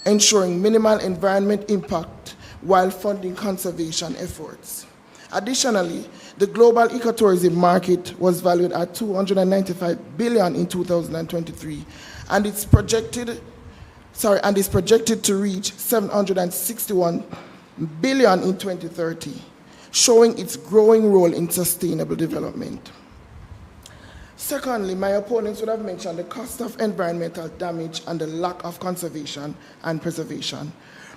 ensuring minimal environment impact while funding conservation efforts. Additionally, the global ecotourism market was valued at $295 billion in 2023, and is projected to reach $761 billion in 2030, showing its growing role in sustainable development. Secondly, my opponents would have mentioned the cost of environmental damage and the lack of conservation and preservation.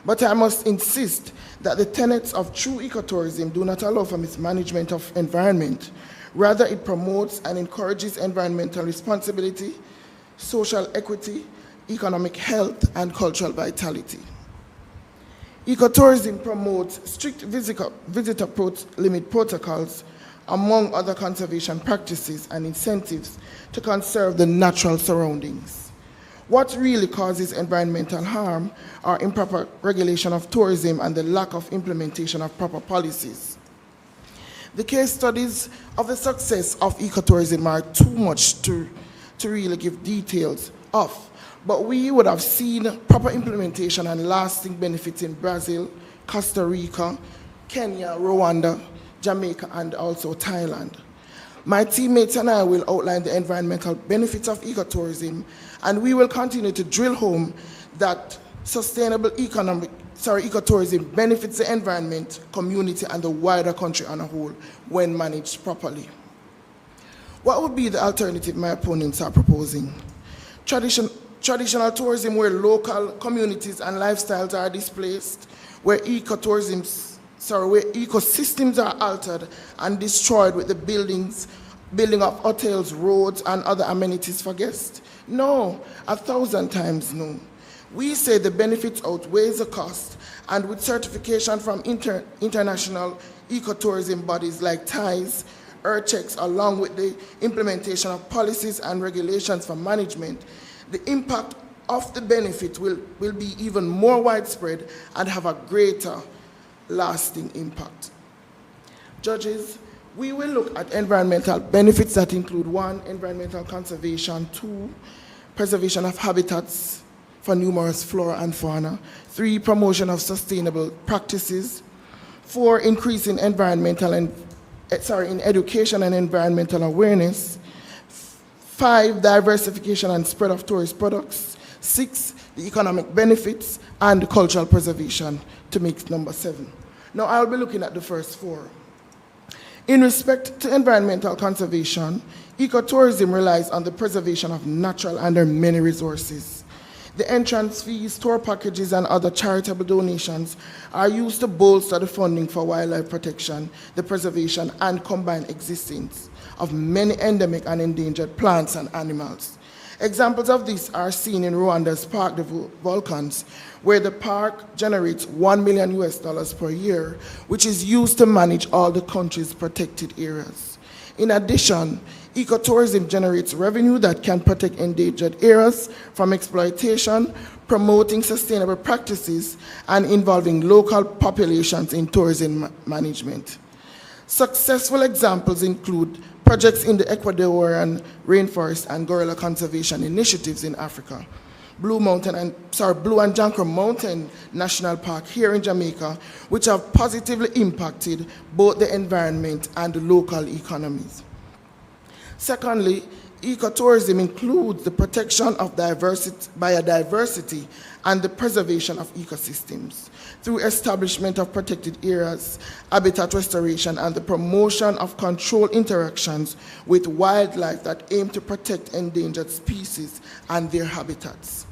But I must insist that the tenets of true ecotourism do not allow for mismanagement of environment. Rather, it promotes and encourages environmental responsibility, social equity, economic health, and cultural vitality. Ecotourism promotes strict visitor limit protocols, among other conservation practices and incentives to conserve the natural surroundings. What really causes environmental harm are improper regulation of tourism and the lack of implementation of proper policies. The case studies of the success of ecotourism are too much to really give details of, but we would have seen proper implementation and lasting benefits in Brazil, Costa Rica, Kenya, Rwanda, Jamaica, and also Thailand. My teammates and I will outline the environmental benefits of ecotourism, and we will continue to drill home that sustainable ecotourism benefits the environment, community, and the wider country on a whole when managed properly. What would be the alternative my opponents are proposing? Traditional tourism where local communities and lifestyles are displaced, where ecosystems are altered and destroyed with the building of hotels, roads, and other amenities for guests? No, 1,000 times no. We say the benefits outweighs the cost, and with certification from international ecotourism bodies like TIU, Earthchecks, along with the implementation of policies and regulations for management, the impact of the benefit will be even more widespread and have a greater lasting impact. Judges, we will look at environmental benefits that include 1, environmental conservation, 2, preservation of habitats for numerous flora and fauna, 3, promotion of sustainable practices, 4, increase in in education and environmental awareness, 5, diversification and spread of tourist products, 6, the economic benefits, and cultural preservation, to make number 7. Now I'll be looking at the first 4. In respect to environmental conservation, ecotourism relies on the preservation of natural and their many resources. The entrance fees, tour packages, and other charitable donations are used to bolster the funding for wildlife protection, the preservation, and combined existence of many endemic and endangered plants and animals. Examples of this are seen in Rwanda's Park de Volcans, where the park generates $1 million per year, which is used to manage all the country's protected areas. In addition, ecotourism generates revenue that can protect endangered areas from exploitation, promoting sustainable practices, and involving local populations in tourism management. Successful examples include projects in the Ecuadorian rainforest and gorilla conservation initiatives in Africa, Blue and Jankro Mountain National Park here in Jamaica, which have positively impacted both the environment and the local economies. Secondly, ecotourism includes the protection of biodiversity and the preservation of ecosystems through establishment of protected areas, habitat restoration, and the promotion of controlled interactions with wildlife that aim to protect endangered species and their habitats.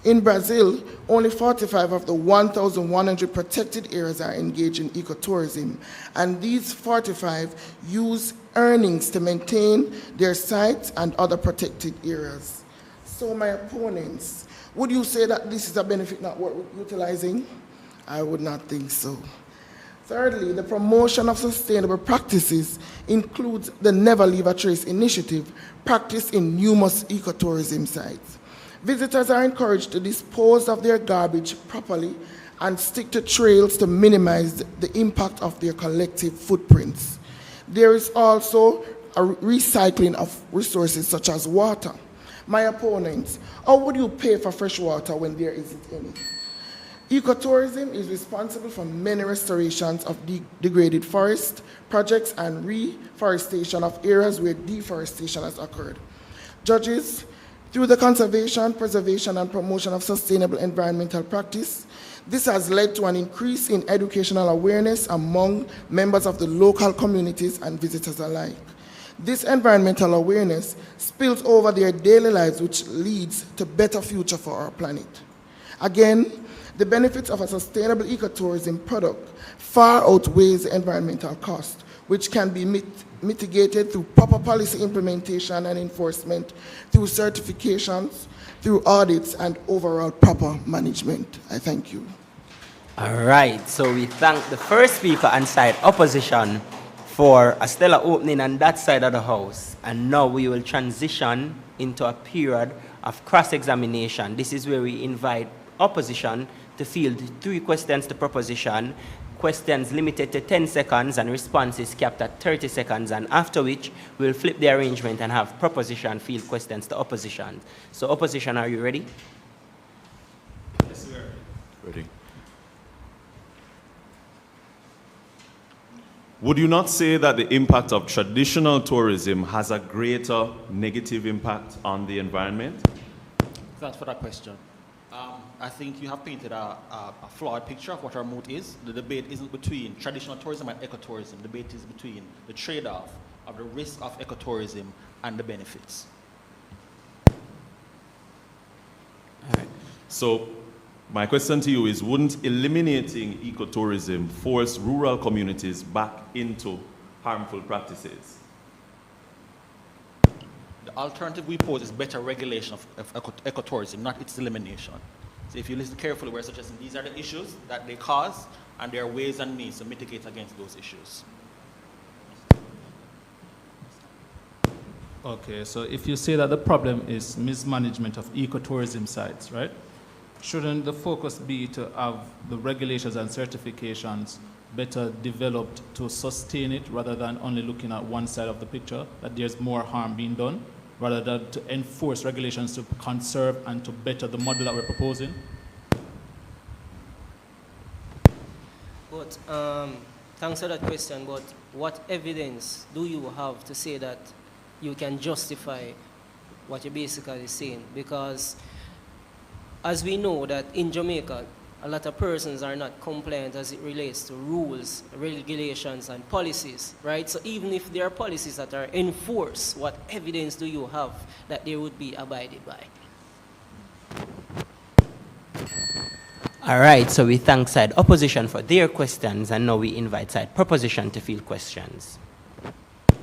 In Brazil, only 45 of the 1,100 protected areas are engaged in ecotourism, and these 45 use earnings to maintain their sites and other protected areas. So my opponents, would you say that this is a benefit not worth utilizing? I would not think so. Thirdly, the promotion of sustainable practices includes the Never Leave a Trace initiative practiced in numerous ecotourism sites. Visitors are encouraged to dispose of their garbage properly and stick to trails to minimize the impact of their collective footprints. There is also a recycling of resources such as water. My opponents, how would you pay for fresh water when there isn't any? Ecotourism is responsible for many restorations of degraded forest projects and reforestation of areas where deforestation has occurred. Judges, through the conservation, preservation, and promotion of sustainable environmental practice, this has led to an increase in educational awareness among members of the local communities and visitors alike. This environmental awareness spills over their daily lives, which leads to better future for our planet. Again, the benefits of a sustainable ecotourism product far outweighs the environmental cost, which can be mitigated through proper policy implementation and enforcement, through certifications, through audits, and overall proper management. I thank you. All right, so we thank the first speaker and side opposition for a stellar opening on that side of the house. And now we will transition into a period of cross-examination. This is where we invite opposition to field 3 questions to proposition, questions limited to 10 seconds and responses capped at 30 seconds, and after which we'll flip the arrangement and have proposition field questions to opposition. So opposition, are you ready? Yes, we are ready. Would you not say that the impact of traditional tourism has a greater negative impact on the environment? Thanks for that question. I think you have painted a flawed picture of what our moot is. The debate isn't between traditional tourism and ecotourism. The debate is between the trade-off of the risk of ecotourism and the benefits. All right. So my question to you is, wouldn't eliminating ecotourism force rural communities back into harmful practices? The alternative we pose is better regulation of ecotourism, not its elimination. So if you listen carefully, we're suggesting these are the issues that they cause, and there are ways and means to mitigate against those issues. Okay, so if you say that the problem is mismanagement of ecotourism sites, right? Shouldn't the focus be to have the regulations and certifications better developed to sustain it rather than only looking at one side of the picture, that there's more harm being done, rather than to enforce regulations to conserve and to better the model that we're proposing? But thanks for that question, but what evidence do you have to say that you can justify what you're basically saying? Because as we know that in Jamaica, a lot of persons are not compliant as it relates to rules, regulations, and policies, right? So even if there are policies that are enforced, what evidence do you have that they would be abided by? All right, so we thank side opposition for their questions, and now we invite side proposition to field questions.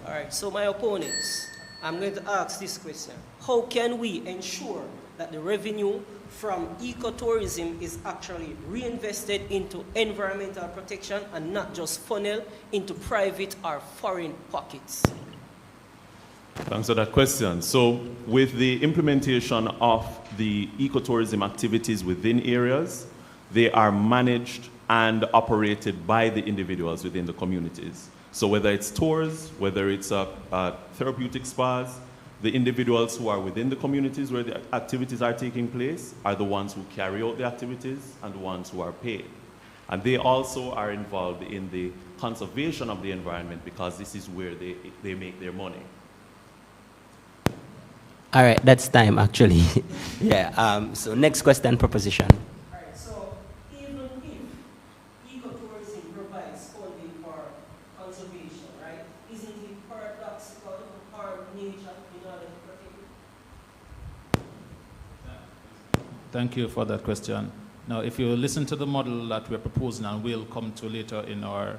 All right, so my opponents, I'm going to ask this question. How can we ensure that the revenue from ecotourism is actually reinvested into environmental protection and not just funneled into private or foreign pockets? Thanks for that question. So with the implementation of the ecotourism activities within areas, they are managed and operated by the individuals within the communities. So whether it's tours, whether it's therapeutic spas, the individuals who are within the communities where the activities are taking place are the ones who carry out the activities and the ones who are paid. And they also are involved in the conservation of the environment because this is where they make their money. All right, that's time actually. Yeah, so next question, proposition. All right, so even if ecotourism provides funding for conservation, right, isn't it paradoxical to harm nature in order to protect it? Thank you for that question. Now, if you listen to the model that we're proposing and we'll come to later in our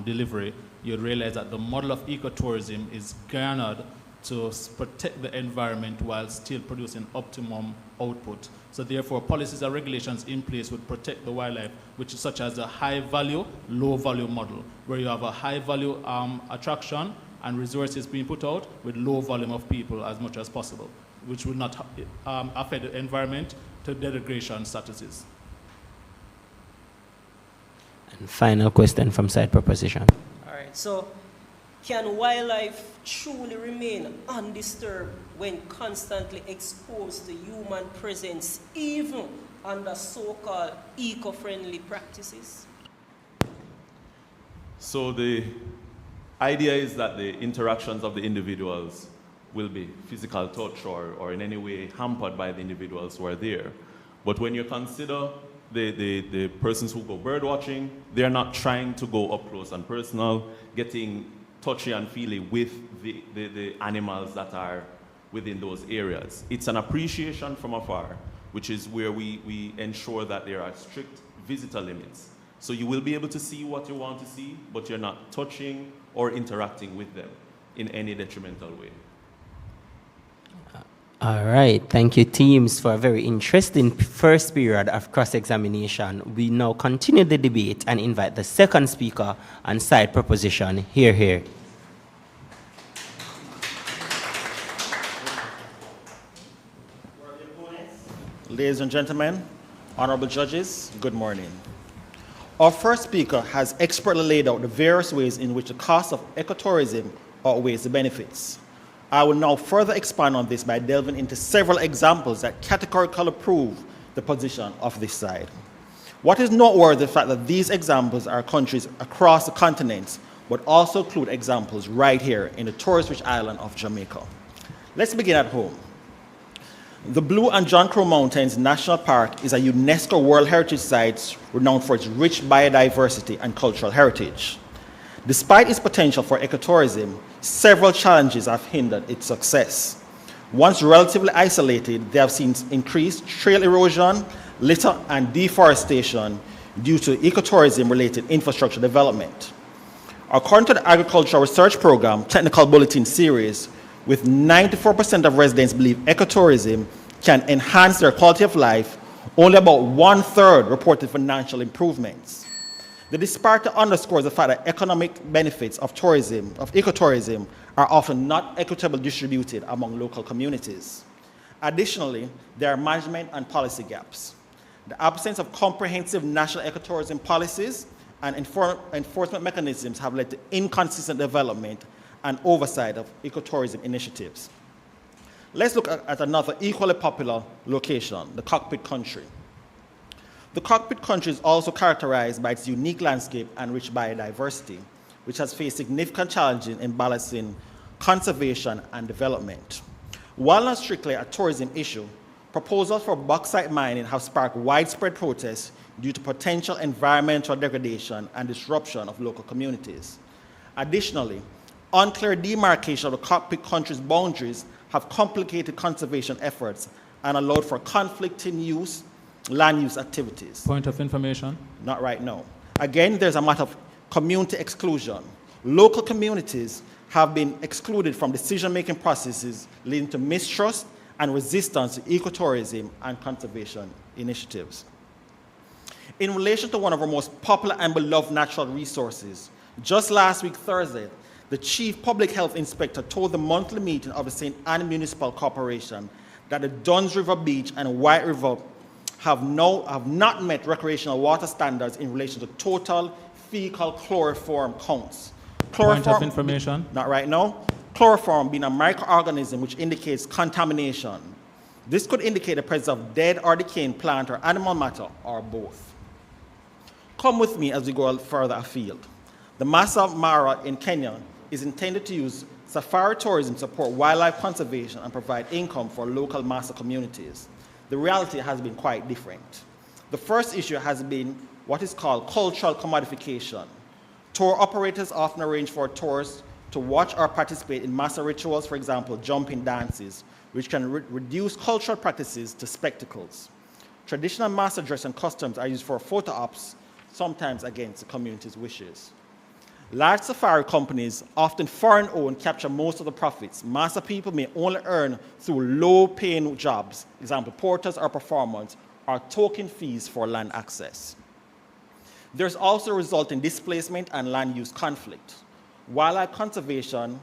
delivery, you'll realize that the model of ecotourism is garnered to protect the environment while still producing optimum output. So therefore, policies and regulations in place would protect the wildlife, which is such as a high value, low value model, where you have a high value attraction and resources being put out with low volume of people as much as possible, which would not affect the environment to degradation statuses. And final question from side proposition. All right, so can wildlife truly remain undisturbed when constantly exposed to human presence, even under so-called eco-friendly practices? So the idea is that the interactions of the individuals will be physical touch or in any way hampered by the individuals who are there. But when you consider the persons who go bird watching, they're not trying to go up close and personal, getting touchy and feely with the animals that are within those areas. It's an appreciation from afar, which is where we ensure that there are strict visitor limits. So you will be able to see what you want to see, but you're not touching or interacting with them in any detrimental way. All right, thank you teams for a very interesting first period of cross-examination. We now continue the debate and invite the second speaker on side proposition. Hear, hear. Ladies and gentlemen, honorable judges, good morning. Our first speaker has expertly laid out the various ways in which the cost of ecotourism outweighs the benefits. I will now further expand on this by delving into several examples that categorically prove the position of this side. What is noteworthy is the fact that these examples are countries across the continent, but also include examples right here in the tourist-rich island of Jamaica. Let's begin at home. The Blue and John Crow Mountains National Park is a UNESCO World Heritage Site renowned for its rich biodiversity and cultural heritage. Despite its potential for ecotourism, several challenges have hindered its success. Once relatively isolated, they have seen increased trail erosion, litter, and deforestation due to ecotourism-related infrastructure development. According to the Agricultural Research Program Technical Bulletin Series, with 94% of residents believe ecotourism can enhance their quality of life, only about 1/3 reported financial improvements. The disparity underscores the fact that economic benefits of ecotourism are often not equitably distributed among local communities. Additionally, there are management and policy gaps. The absence of comprehensive national ecotourism policies and enforcement mechanisms have led to inconsistent development and oversight of ecotourism initiatives. Let's look at another equally popular location, the Cockpit Country. The Cockpit Country is also characterized by its unique landscape and rich biodiversity, which has faced significant challenges in balancing conservation and development. While not strictly a tourism issue, proposals for bauxite mining have sparked widespread protests due to potential environmental degradation and disruption of local communities. Additionally, unclear demarcation of the Cockpit Country's boundaries have complicated conservation efforts and allowed for conflicting land use activities. Point of information? Not right now. Again, there's a matter of community exclusion. Local communities have been excluded from decision-making processes, leading to mistrust and resistance to ecotourism and conservation initiatives. In relation to one of our most popular and beloved natural resources, just last week, Thursday, the Chief Public Health Inspector told the monthly meeting of the St. Anne Municipal Corporation that the Duns River Beach and White River have not met recreational water standards in relation to total fecal chloroform counts. Point of information? Not right now. Chloroform being a microorganism which indicates contamination. This could indicate the presence of dead or decaying plant or animal matter, or both. Come with me as we go further afield. The Masai Mara in Kenya is intended to use safari tourism to support wildlife conservation and provide income for local Maasai communities. The reality has been quite different. The first issue has been what is called cultural commodification. Tour operators often arrange for tourists to watch or participate in Maasai rituals, for example, jumping dances, which can reduce cultural practices to spectacles. Traditional Maasai dress and customs are used for photo ops, sometimes against the community's wishes. Large safari companies, often foreign-owned, capture most of the profits. Maasai people may only earn through low-paying jobs, example, porters or performers, or token fees for land access. There's also resulting displacement and land use conflict. Wildlife conservation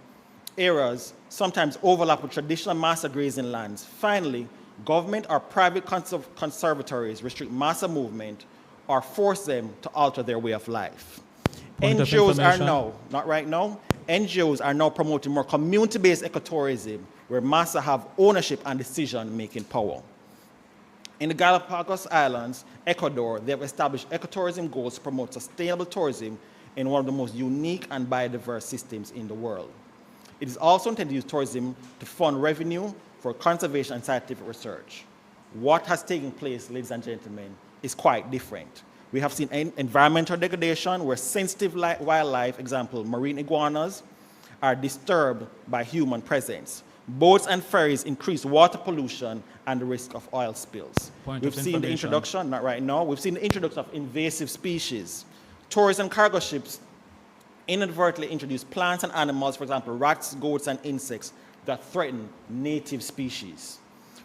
areas sometimes overlap with traditional Maasai grazing lands. Finally, government or private conservatories restrict Maasai movement or force them to alter their way of life. NGOs are now, not right now, NGOs are now promoting more community-based ecotourism where Maasai have ownership and decision-making power. In the Galapagos Islands, Ecuador, they have established ecotourism goals to promote sustainable tourism in one of the most unique and biodiverse systems in the world. It is also intended to use tourism to fund revenue for conservation and scientific research. What has taken place, ladies and gentlemen, is quite different. We have seen environmental degradation where sensitive wildlife, example, marine iguanas, are disturbed by human presence. Boats and ferries increase water pollution and the risk of oil spills. We've seen the introduction, not right now, we've seen the introduction of invasive species. Tourist and cargo ships inadvertently introduce plants and animals, for example, rats, goats, and insects that threaten native species.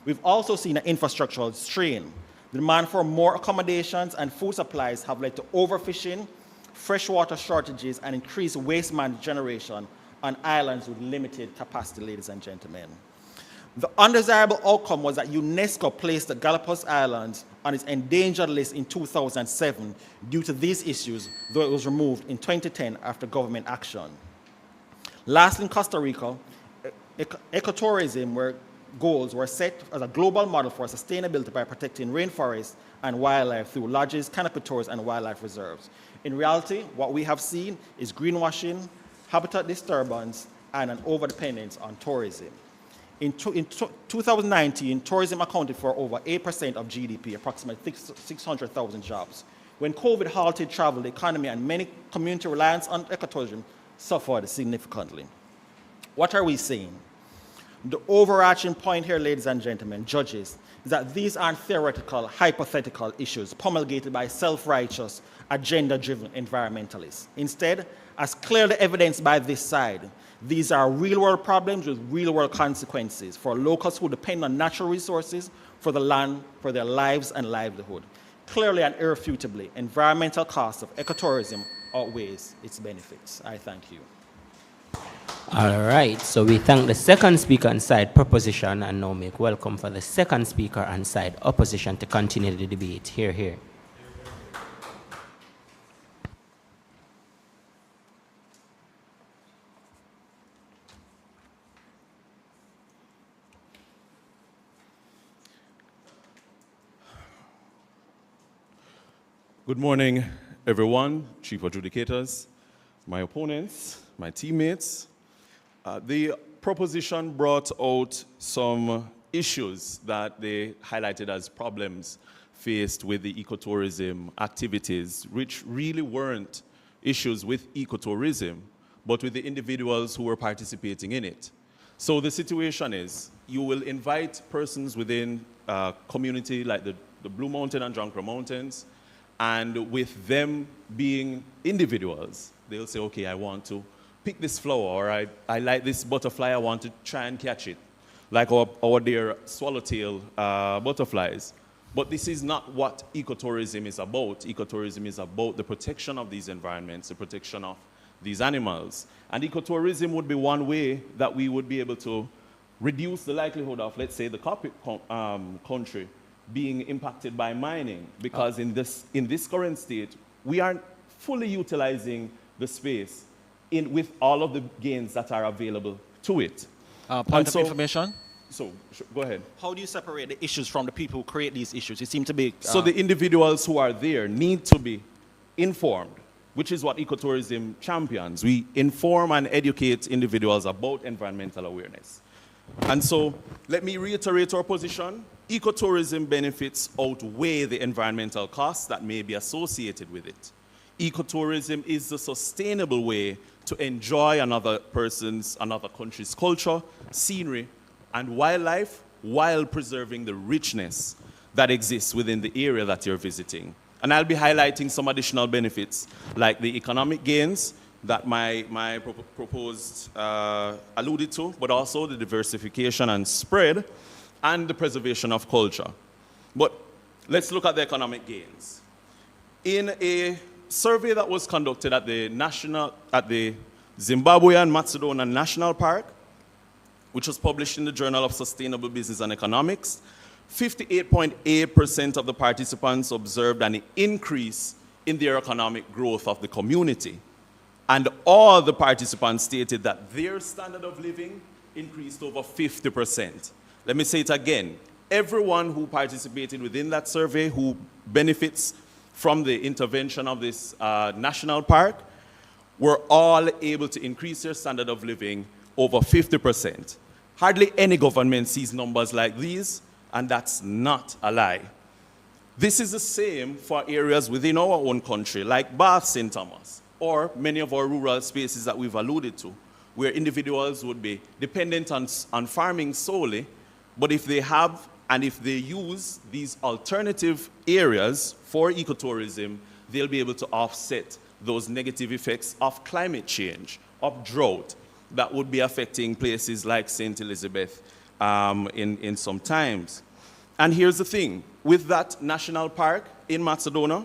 We've also seen an infrastructural strain. The demand for more accommodations and food supplies have led to overfishing, freshwater shortages, and increased waste management generation on islands with limited capacity, ladies and gentlemen. The undesirable outcome was that UNESCO placed the Galapagos Islands on its endangered list in 2007 due to these issues, though it was removed in 2010 after government action. Lastly, in Costa Rica, ecotourism, where goals were set as a global model for sustainability by protecting rainforests and wildlife through lodges, canopy tours, and wildlife reserves. In reality, what we have seen is greenwashing, habitat disturbance, and an overdependence on tourism. In 2019, tourism accounted for over 8% of GDP, approximately 600,000 jobs. When COVID halted travel, the economy and many community reliance on ecotourism suffered significantly. What are we saying? The overarching point here, ladies and gentlemen, judges, is that these aren't theoretical, hypothetical issues promulgated by self-righteous, agenda-driven environmentalists. Instead, as clearly evidenced by this side, these are real-world problems with real-world consequences for locals who depend on natural resources for the land, for their lives and livelihood. Clearly and irrefutably, environmental costs of ecotourism outweighs its benefits. I thank you. All right, so we thank the second speaker on side proposition and now make welcome for the second speaker on side opposition to continue the debate. Hear, hear. Good morning, everyone, chief adjudicators, my opponents, my teammates. The proposition brought out some issues that they highlighted as problems faced with the ecotourism activities, which really weren't issues with ecotourism, but with the individuals who were participating in it. So the situation is, you will invite persons within a community like the Blue Mountain and Jonquera Mountains, and with them being individuals, they'll say, okay, I want to pick this flower, or I like this butterfly, I want to try and catch it, like our dear swallowtail butterflies. But this is not what ecotourism is about. Ecotourism is about the protection of these environments, the protection of these animals. And ecotourism would be one way that we would be able to reduce the likelihood of, let's say, the country being impacted by mining, because in this current state, we aren't fully utilizing the space with all of the gains that are available to it. Point of information? So, go ahead. How do you separate the issues from the people who create these issues? It seems to be... So the individuals who are there need to be informed, which is what ecotourism champions. We inform and educate individuals about environmental awareness. And so, let me reiterate our position. Ecotourism benefits outweigh the environmental costs that may be associated with it. Ecotourism is the sustainable way to enjoy another country's culture, scenery, and wildlife while preserving the richness that exists within the area that you're visiting. And I'll be highlighting some additional benefits, like the economic gains that my proposed alluded to, but also the diversification and spread, and the preservation of culture. But let's look at the economic gains. In a survey that was conducted at the Zimbabwean Macedonian National Park, which was published in the Journal of Sustainable Business and Economics, 58.8% of the participants observed an increase in their economic growth of the community. And all the participants stated that their standard of living increased over 50%. Let me say it again. everyone who participated within that survey who benefits from the intervention of this national park were all able to increase their standard of living over 50%. Hardly any government sees numbers like these, and that's not a lie. This is the same for areas within our own country, like Bath St. Thomas, or many of our rural spaces that we've alluded to, where individuals would be dependent on farming solely, but if they have and if they use these alternative areas for ecotourism, they'll be able to offset those negative effects of climate change, of drought, that would be affecting places like St. Elizabeth in some times. And here's the thing, with that national park in Macedonia,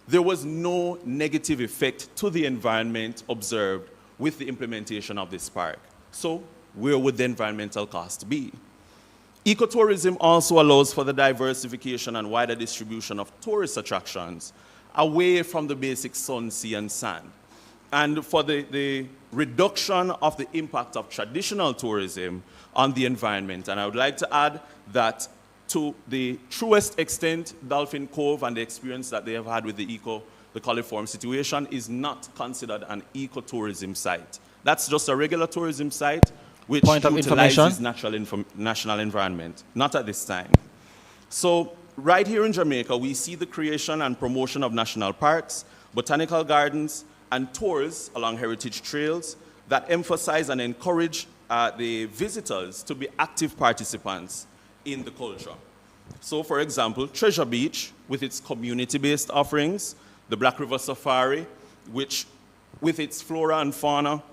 there was no negative effect to the environment observed with the implementation of this park. So where would the environmental cost be? Ecotourism also allows for the diversification and wider distribution of tourist attractions away from the basic sun, sea, and sand, and for the reduction of the impact of traditional tourism on the environment. And I would like to add that to the truest extent, Dolphin Cove and the experience that they have had with the coliform situation is not considered an ecotourism site. That's just a regular tourism site which utilizes national environment. Not at this time. So right here in Jamaica, we see the creation and promotion of national parks, botanical gardens, and tours along heritage trails that emphasize and encourage the visitors to be active participants in the culture. So for example, Treasure Beach with its community-based offerings, the Black River Safari, which with its flora and fauna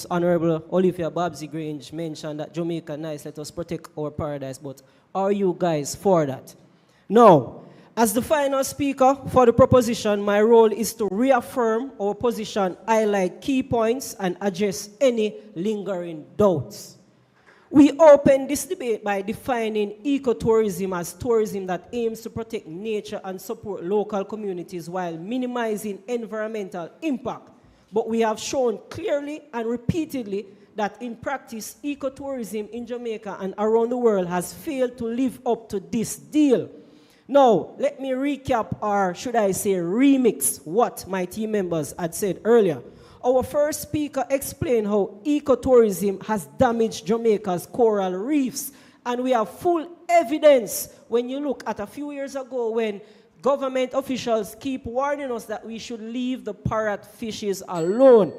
Honorable Olivia Babsy Grange mentioned that Jamaica nice, let us protect our paradise, but are you guys for that? No. As the final speaker for the proposition, my role is to reaffirm our position, highlight key points, and address any lingering doubts. We open this debate by defining ecotourism as tourism that aims to protect nature and support local communities while minimizing environmental impact. But we have shown clearly and repeatedly that in practice, ecotourism in Jamaica and around the world has failed to live up to this deal. Now, let me recap, or should I say remix, what my team members had said earlier. Our first speaker explained how ecotourism has damaged Jamaica's coral reefs, and we have full evidence when you look at a few years ago when government officials keep warning us that we should leave the parrot fishes alone.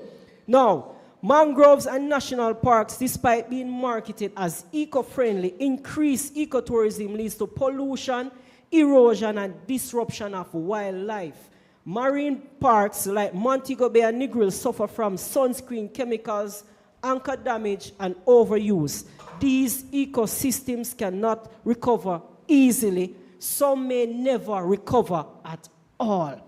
Now, mangroves and national parks, despite being marketed as eco-friendly, increased ecotourism leads to pollution, erosion, and disruption of wildlife. Marine parks like Montego Bay and Negril suffer from sunscreen chemicals, anchor damage, and overuse. These ecosystems cannot recover easily. Some may never recover at all.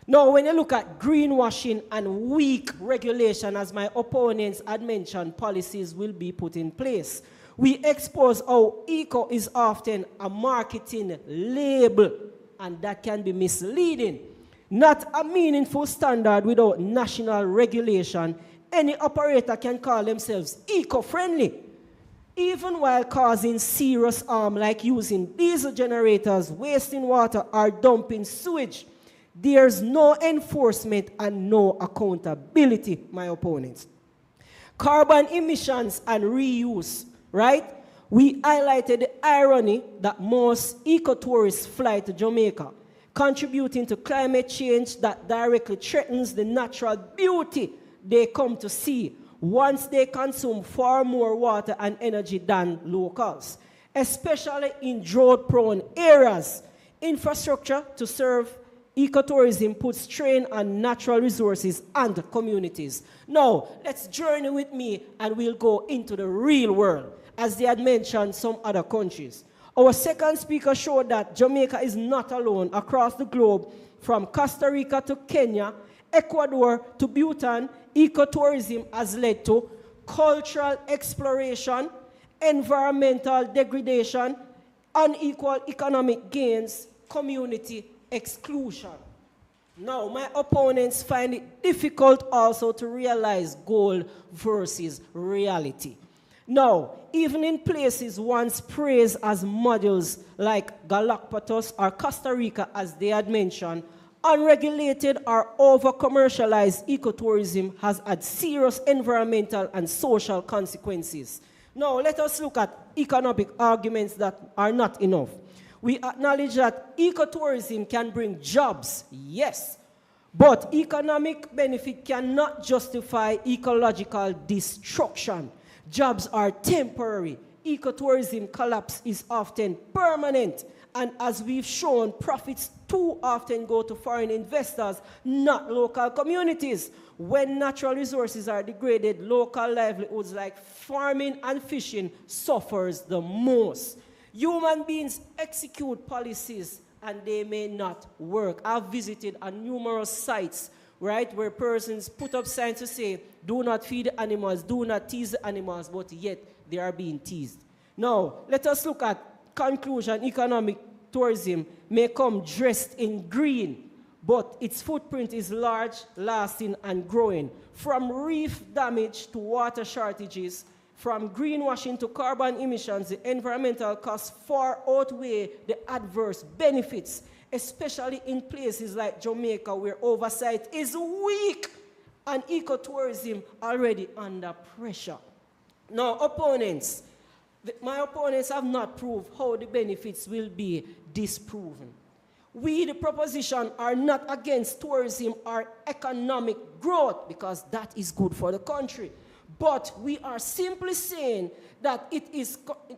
Now, when you look at greenwashing and weak regulation, as my opponents had mentioned, policies will be put in place. We expose how eco is often a marketing label, and that can be misleading. Not a meaningful standard without national regulation. Any operator can call themselves eco-friendly, even while causing serious harm like using diesel generators, wasting water, or dumping sewage. There's no enforcement and no accountability, my opponents. Carbon emissions and reuse, right? We highlighted the irony that most ecotourists fly to Jamaica, contributing to climate change that directly threatens the natural beauty they come to see once they consume far more water and energy than locals, especially in drought-prone areas. Infrastructure to serve ecotourism puts strain on natural resources and communities. Now, let's journey with me and we'll go into the real world, as they had mentioned some other countries. Our second speaker showed that Jamaica is not alone. Across the globe, from Costa Rica to Kenya, Ecuador to Bhutan, ecotourism has led to cultural exploration, environmental degradation, unequal economic gains, community exclusion. Now, my opponents find it difficult also to realize goal versus reality. Now, even in places once praised as models like Galapagos or Costa Rica, as they had mentioned, unregulated or over-commercialized ecotourism has had serious environmental and social consequences. Now, let us look at economic arguments that are not enough. We acknowledge that ecotourism can bring jobs, yes, but economic benefit cannot justify ecological destruction. Jobs are temporary. Ecotourism collapse is often permanent. And as we've shown, profits too often go to foreign investors, not local communities. When natural resources are degraded, local livelihoods like farming and fishing suffers the most. Human beings execute policies and they may not work. I've visited numerous sites, right, where persons put up signs to say, do not feed the animals, do not tease the animals, but yet they are being teased. Now, let us look at conclusion. Economic tourism may come dressed in green, but its footprint is large, lasting, and growing. From reef damage to water shortages, from greenwashing to carbon emissions, the environmental costs far outweigh the adverse benefits, especially in places like Jamaica where oversight is weak and ecotourism already under pressure. Now, opponents, my opponents have not proved how the benefits will be disproven. We, the proposition, are not against tourism or economic growth because that is good for the country. But we are simply saying that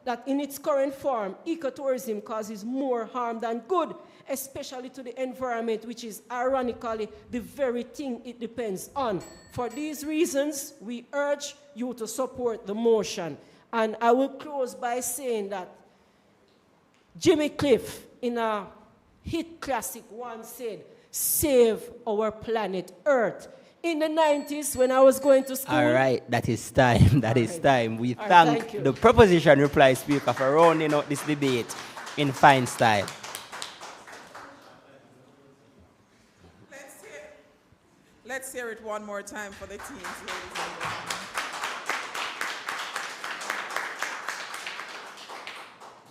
that in its current form, ecotourism causes more harm than good, especially to the environment, which is ironically the very thing it depends on. For these reasons, we urge you to support the motion. And I will close by saying that Jimmy Cliff, in a hit classic, once said, "Save our planet Earth." In the 90s, when I was going to school... All right, that is time. That is time. We All right, thank thank you. the proposition reply speaker for rounding out this debate in fine style. Let's hear it one more time for the teams, ladies and gentlemen.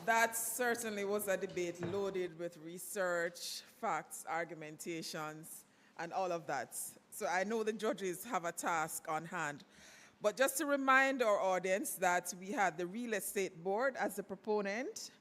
That certainly was a debate loaded with research, facts, argumentations, and all of that. So I know the judges have a task on hand. But just to remind our audience that we had the Real Estate Board as the proponent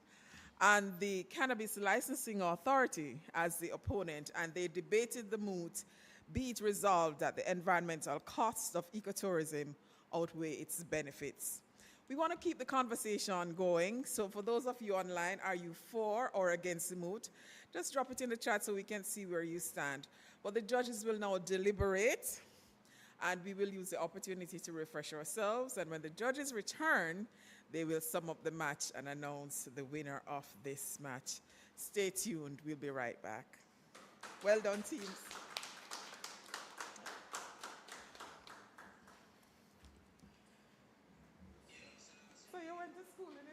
and the Cannabis Licensing Authority as the opponent, and they debated the moot, be it resolved that the environmental costs of ecotourism outweigh its benefits. We want to keep the conversation going, so for those of you online, are you for or against the moot? Just drop it in the chat so we can see where you stand. But the judges will now deliberate, and we will use the opportunity to refresh ourselves, and when the judges return, they will sum up the match and announce the winner of this match. Stay tuned, we'll be right back. Well done, teams. So you went to school in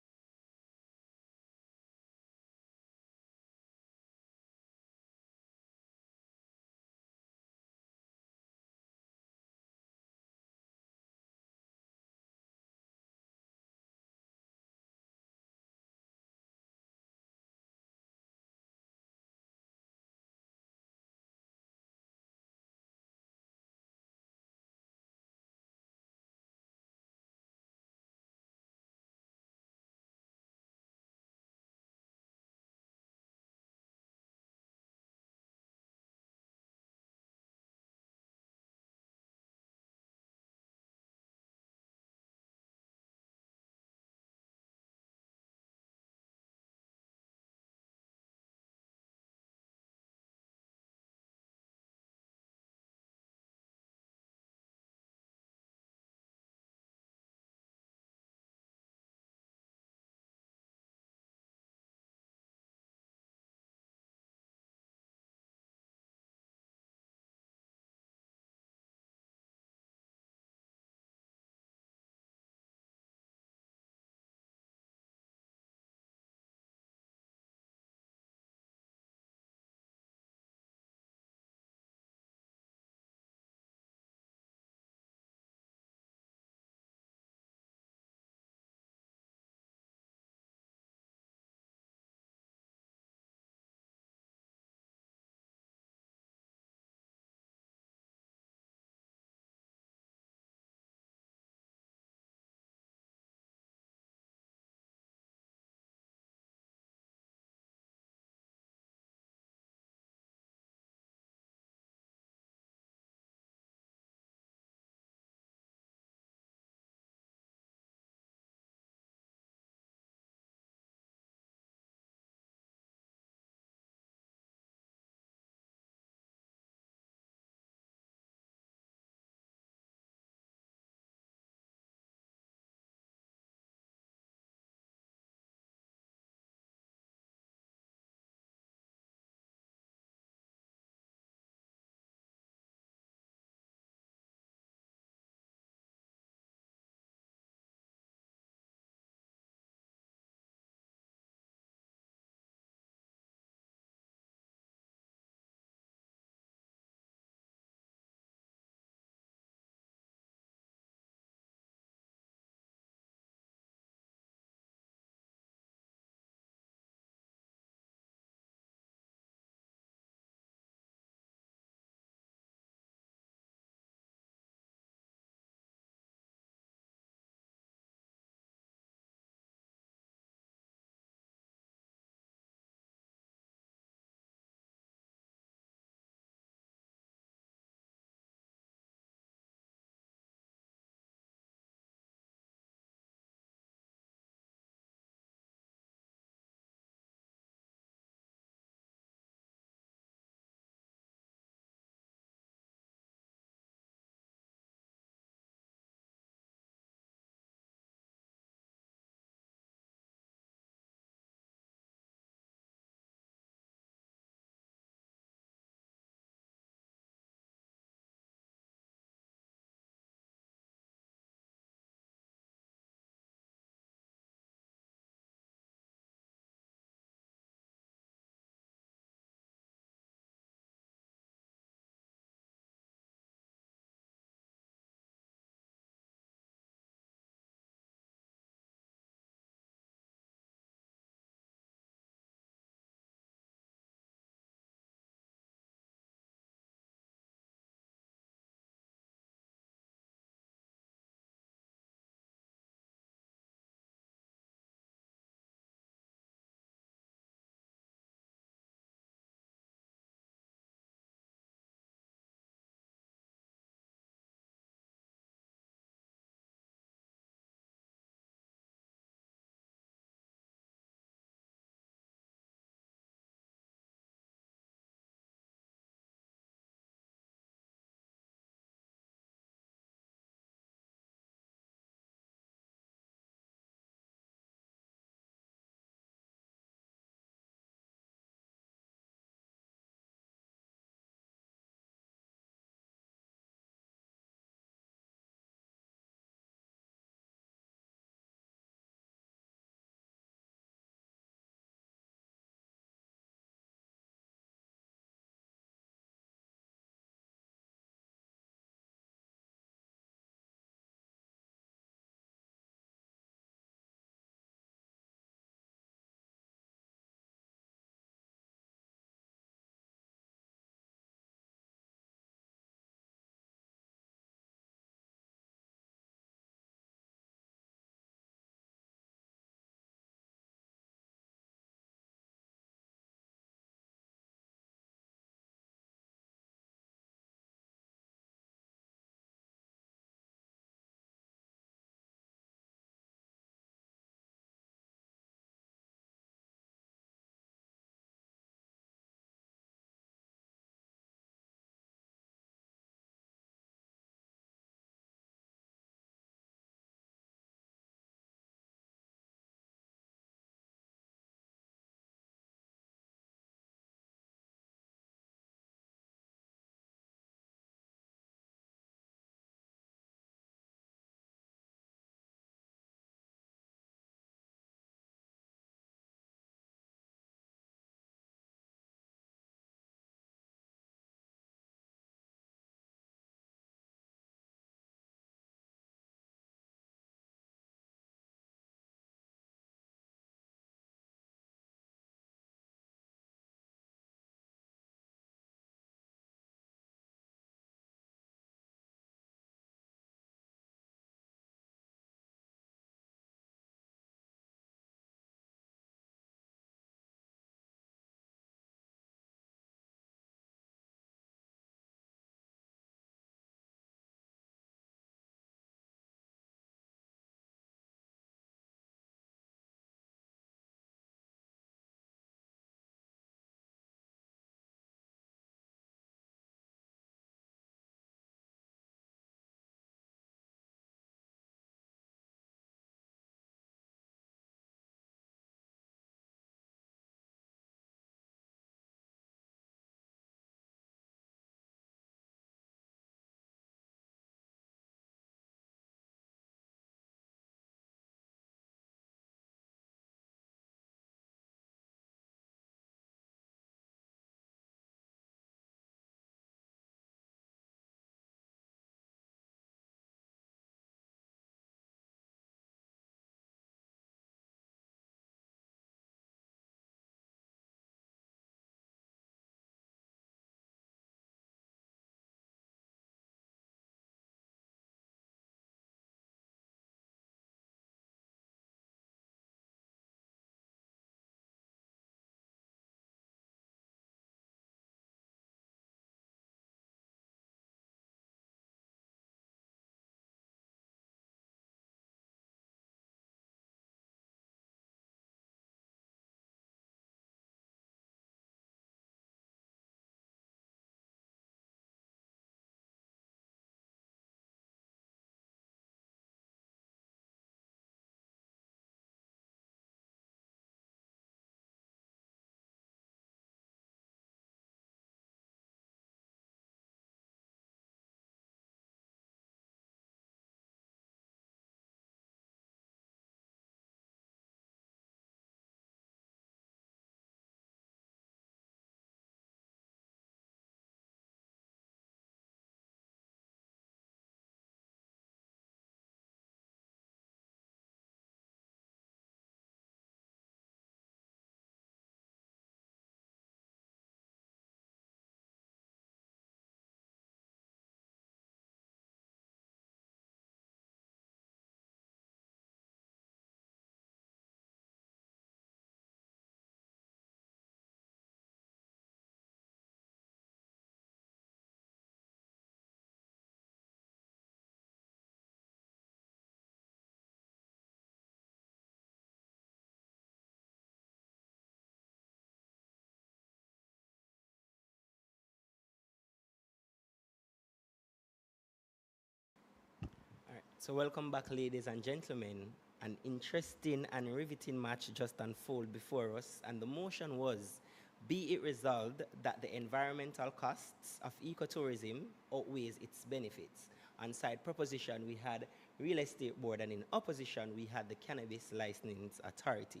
So welcome back, ladies and gentlemen. An interesting and riveting match just unfolded before us, and the motion was, be it resolved that the environmental costs of ecotourism outweighs its benefits. On side proposition, we had Real Estate Board, and in opposition, we had the Cannabis Licensing Authority.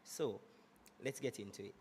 So let's get into it.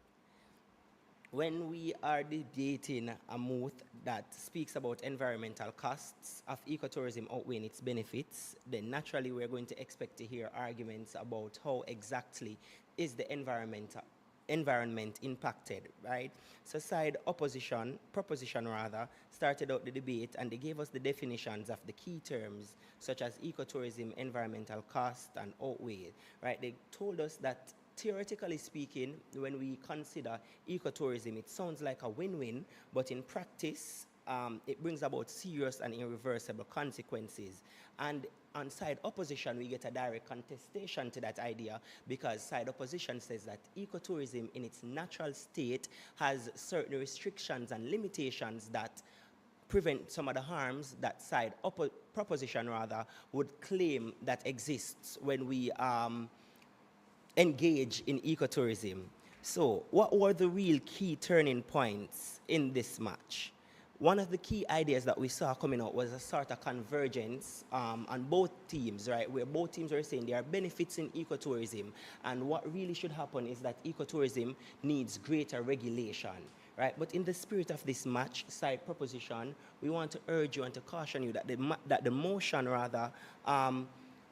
When we are debating a moot that speaks about environmental costs of ecotourism outweighing its benefits, then naturally we're going to expect to hear arguments about how exactly is the environment impacted, right? So side proposition rather, started out the debate, and they gave us the definitions of the key terms such as ecotourism, environmental cost, and outweigh, right? They told us that theoretically speaking, when we consider ecotourism, it sounds like a win-win, but in practice, it brings about serious and irreversible consequences. And on side opposition, we get a direct contestation to that idea, because side opposition says that ecotourism in its natural state has certain restrictions and limitations that prevent some of the harms that side proposition rather would claim that exists when we engage in ecotourism. So what were the real key turning points in this match? One of the key ideas that we saw coming out was a sort of convergence on both teams, right? Where both teams were saying there are benefits in ecotourism, and what really should happen is that ecotourism needs greater regulation, right? But in the spirit of this match side proposition, we want to urge you and to caution you that the motion rather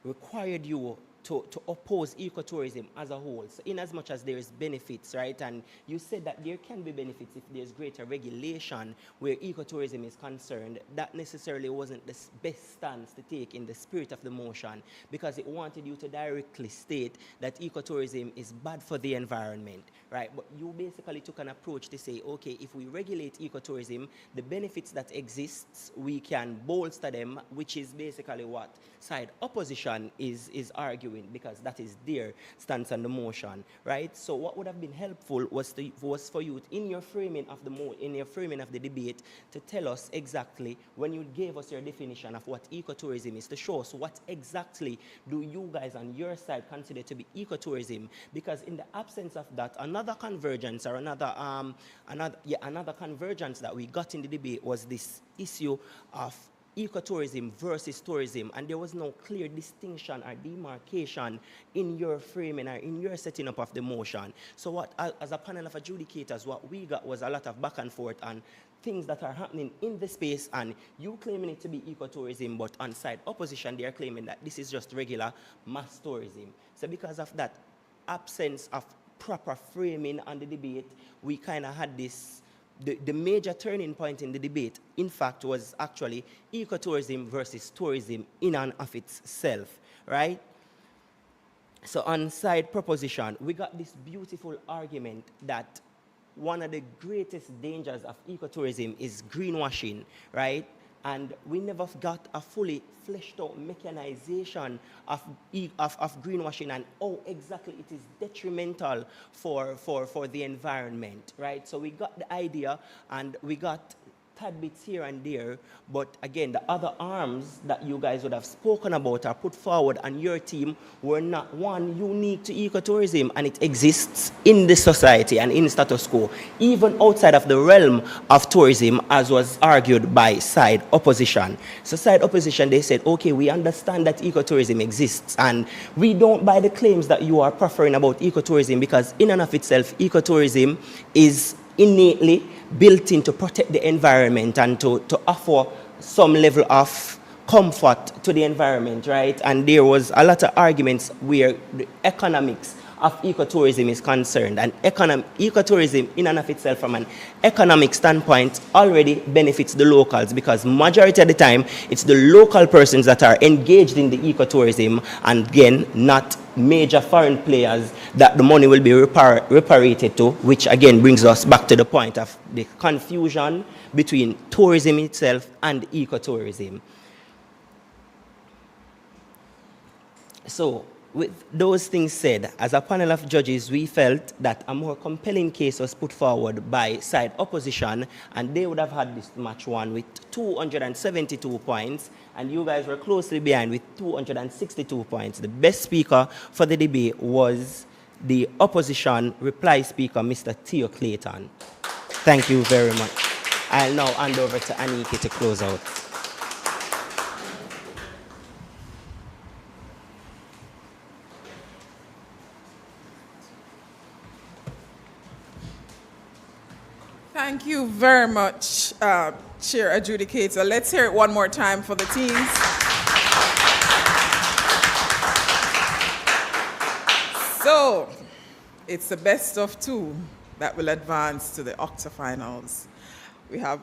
required you to oppose ecotourism as a whole, so in as much as there is benefits, right? And you said that there can be benefits if there's greater regulation where ecotourism is concerned. That necessarily wasn't the best stance to take in the spirit of the motion, because it wanted you to directly state that ecotourism is bad for the environment, right? But you basically took an approach to say, okay, if we regulate ecotourism, the benefits that exists, we can bolster them, which is basically what side opposition is arguing, because that is their stance on the motion, right? So what would have been helpful was for you in your framing of the debate to tell us exactly, when you gave us your definition of what ecotourism is, to show us what exactly do you guys on your side consider to be ecotourism, because in the absence of that, another convergence or another convergence that we got in the debate was this issue of ecotourism versus tourism, and there was no clear distinction or demarcation in your framing or in your setting up of the motion. So what, as a panel of adjudicators, what we got was a lot of back and forth on things that are happening in the space, and you claiming it to be ecotourism, but on side opposition, they are claiming that this is just regular mass tourism. So because of that absence of proper framing on the debate, we kind of had this. The major turning point in the debate, in fact, was actually ecotourism versus tourism in and of itself, right? So on side proposition, we got this beautiful argument that one of the greatest dangers of ecotourism is greenwashing, right? And we never got a fully fleshed out mechanization of greenwashing and how exactly it is detrimental for the environment, right? So we got the idea and we got tad bits here and there, but again, the other arms that you guys would have spoken about or put forward on your team were not one unique to ecotourism, and it exists in the society and in status quo, even outside of the realm of tourism, as was argued by side opposition. So side opposition, they said, okay, we understand that ecotourism exists, and we don't buy the claims that you are proffering about ecotourism, because in and of itself, ecotourism is innately built in to protect the environment and to offer some level of comfort to the environment, right? And there was a lot of arguments where the economics of ecotourism is concerned, and ecotourism in and of itself from an economic standpoint already benefits the locals, because majority of the time it's the local persons that are engaged in the ecotourism, and again, not major foreign players that the money will be repatriated to, which again brings us back to the point of the confusion between tourism itself and ecotourism. So with those things said, as a panel of judges, we felt that a more compelling case was put forward by side opposition, and they would have had this match won with 272 points, and you guys were closely behind with 262 points. The best speaker for the debate was the opposition reply speaker, Mr. Theo Clayton. Thank you very much. I'll now hand over to Aniki to close out. Thank you very much, Chair Adjudicator. Let's hear it one more time for the teams. So, it's the best of two that will advance to the octafinals. We have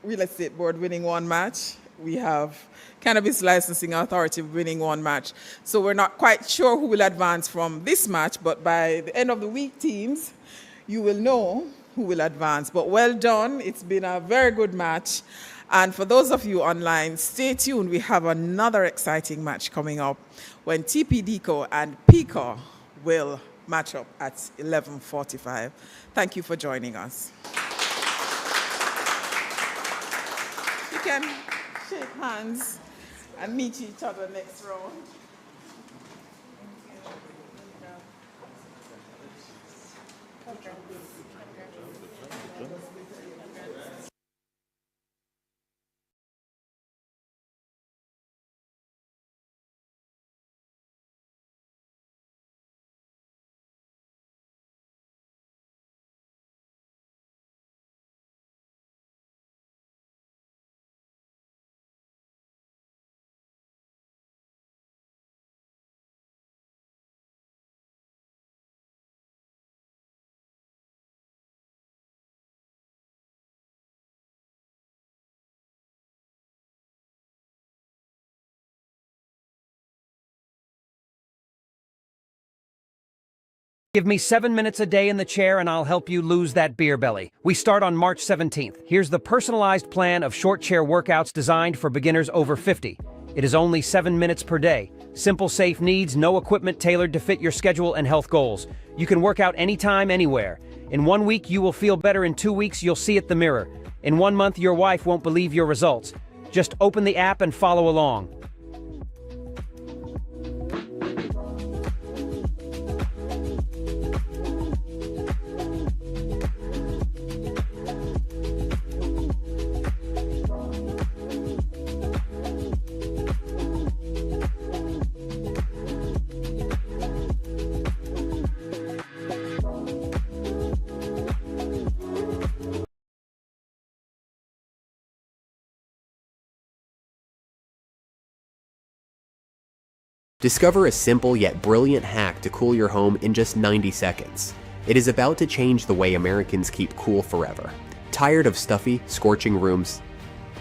Real Estate Board winning one match. We have Cannabis Licensing Authority winning one match. So we're not quite sure who will advance from this match, but by the end of the week, teams, you will know who will advance. But well done. It's been a very good match. And for those of you online, stay tuned. We have another exciting match coming up when TPDCO and PICO will match up at 11:45. Thank you for joining us. You can shake hands and meet each other next round. Give me 7 minutes a day in the chair and I'll help you lose that beer belly. We start on March 17th. Here's the personalized plan of short chair workouts designed for beginners over 50. It is only 7 minutes per day. Simple, safe needs, no equipment tailored to fit your schedule and health goals. You can work out anytime, anywhere. In 1 week, you will feel better. In 2 weeks, you'll see at the mirror. In 1 month, your wife won't believe your results. Just open the app and follow along. Discover a simple yet brilliant hack to cool your home in just 90 seconds. It is about to change the way Americans keep cool forever. Tired of stuffy, scorching rooms?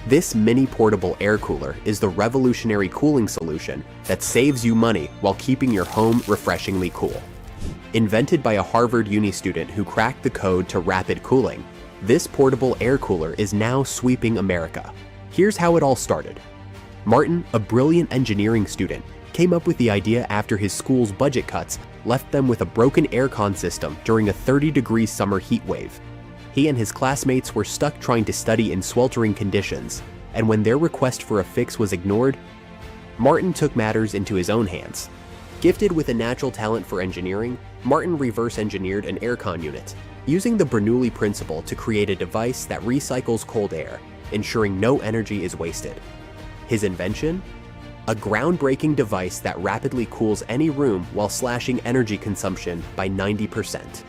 This mini portable air cooler is the revolutionary cooling solution that saves you money while keeping your home refreshingly cool. Invented by a Harvard Uni student who cracked the code to rapid cooling, this portable air cooler is now sweeping America. Here's how it all started. Martin, a brilliant engineering student, came up with the idea after his school's budget cuts left them with a broken aircon system during a 30-degree summer heat wave. He and his classmates were stuck trying to study in sweltering conditions, and when their request for a fix was ignored, Martin took matters into his own hands. Gifted with a natural talent for engineering, Martin reverse-engineered an aircon unit, using the Bernoulli principle to create a device that recycles cold air, ensuring no energy is wasted. His invention? A groundbreaking device that rapidly cools any room while slashing energy consumption by 90%.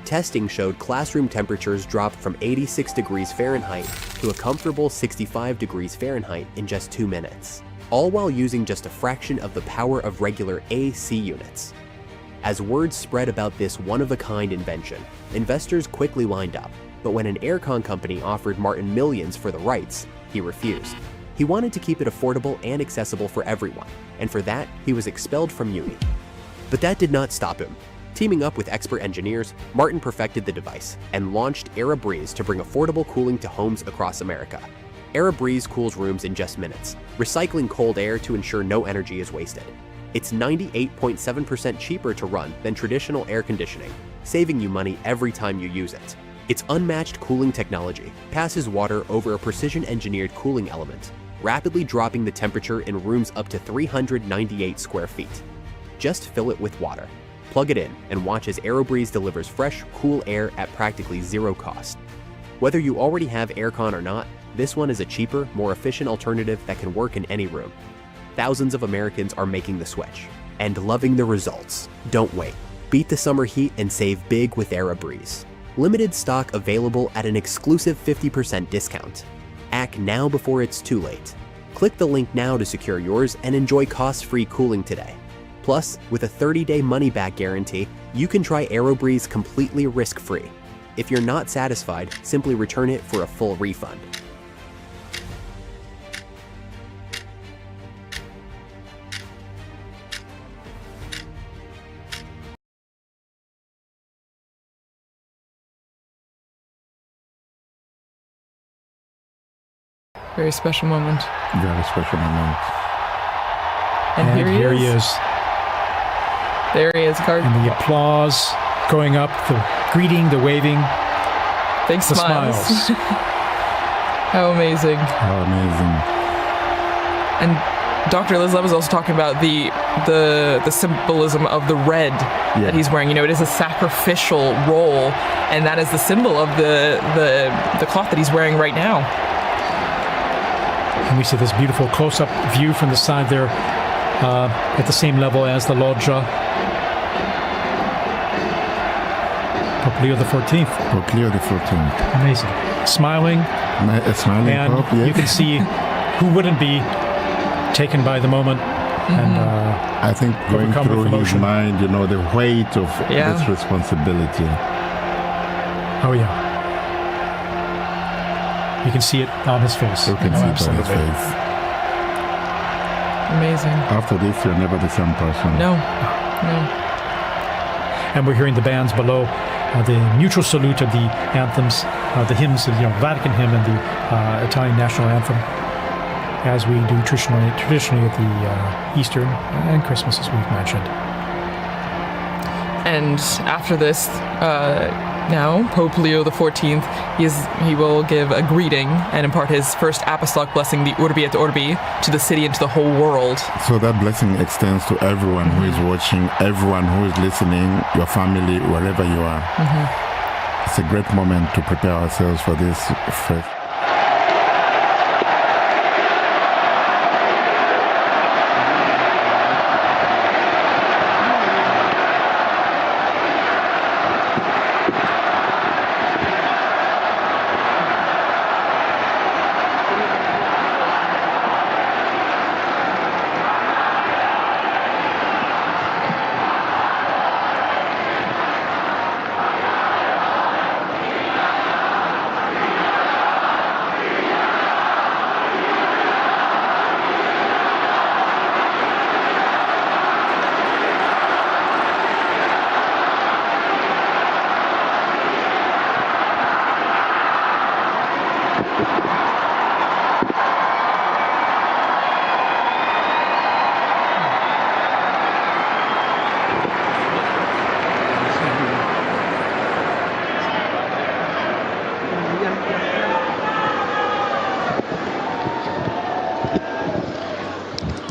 Testing showed classroom temperatures dropped from 86 degrees Fahrenheit to a comfortable 65 degrees Fahrenheit in just 2 minutes, all while using just a fraction of the power of regular AC units. As word spread about this one-of-a-kind invention, investors quickly lined up, but when an aircon company offered Martin millions for the rights, he refused. He wanted to keep it affordable and accessible for everyone, and for that, he was expelled from uni. But that did not stop him. Teaming up with expert engineers, Martin perfected the device and launched AiraBreeze to bring affordable cooling to homes across America. AiraBreeze cools rooms in just minutes, recycling cold air to ensure no energy is wasted. It's 98.7% cheaper to run than traditional air conditioning, saving you money every time you use it. Its unmatched cooling technology passes water over a precision-engineered cooling element, rapidly dropping the temperature in rooms up to 398 square feet. Just fill it with water, plug it in, and watch as AeroBreeze delivers fresh, cool air at practically zero cost. Whether you already have aircon or not, this one is a cheaper, more efficient alternative that can work in any room. Thousands of Americans are making the switch and loving the results. Don't wait. Beat the summer heat and save big with AeroBreeze. Limited stock available at an exclusive 50% discount. Act now before it's too late. Click the link now to secure yours and enjoy cost-free cooling today. Plus, with a 30-day money-back guarantee, you can try AeroBreeze completely risk-free. If you're not satisfied, simply return it for a full refund. Very special moment. Very special moment. And here he is. There he is, Cart. And the applause going up, the greeting, the waving, big the smiles. How amazing. How amazing. And Dr. Elizaleth was also talking about the symbolism of the red that he's wearing. You know, it is a sacrificial role, and that is the symbol of the cloth that he's wearing right now. And we see this beautiful close-up view from the side there at the same level as the loggia. Pope Leo the 14th. Pope Leo the 14th. Amazing. Smiling. Smiling and Pope, yes. You can see who wouldn't be taken by the moment. And I think going through his mind, you know, the weight of this responsibility. Oh, yeah. You can see it on his face. You can see it on his face. Amazing. After this, you're never the same person. No. And we're hearing the bands below, the mutual salute of the anthems, the hymns, Vatican hymn and the Italian national anthem, as we do traditionally at the Easter and Christmas, as we've mentioned. And after this, now Pope Leo the 14th, he will give a greeting and impart his first apostolic blessing, the Urbi et Orbi, to the city and to the whole world. So that blessing extends to everyone who is watching, everyone who is listening, your family, wherever you are. It's a great moment to prepare ourselves for this first.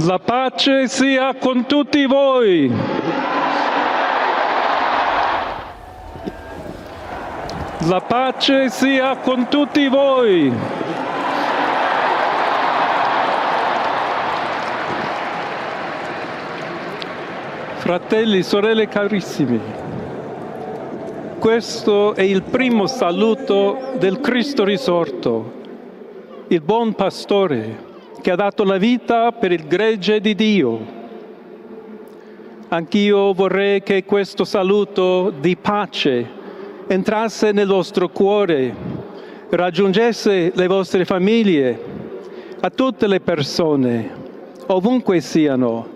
La pace sia con tutti voi. La pace sia con tutti voi. Fratelli, sorelle carissimi, questo è il primo saluto del Cristo risorto, il buon pastore che ha dato la vita per il gregge di Dio. Anch'io vorrei che questo saluto di pace entrasse nel vostro cuore, raggiungesse le vostre famiglie, a tutte le persone, ovunque siano,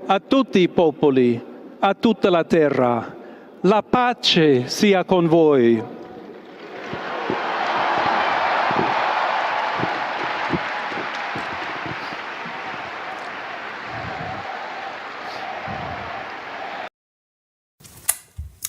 a tutti i popoli, a tutta la terra. La pace sia con voi.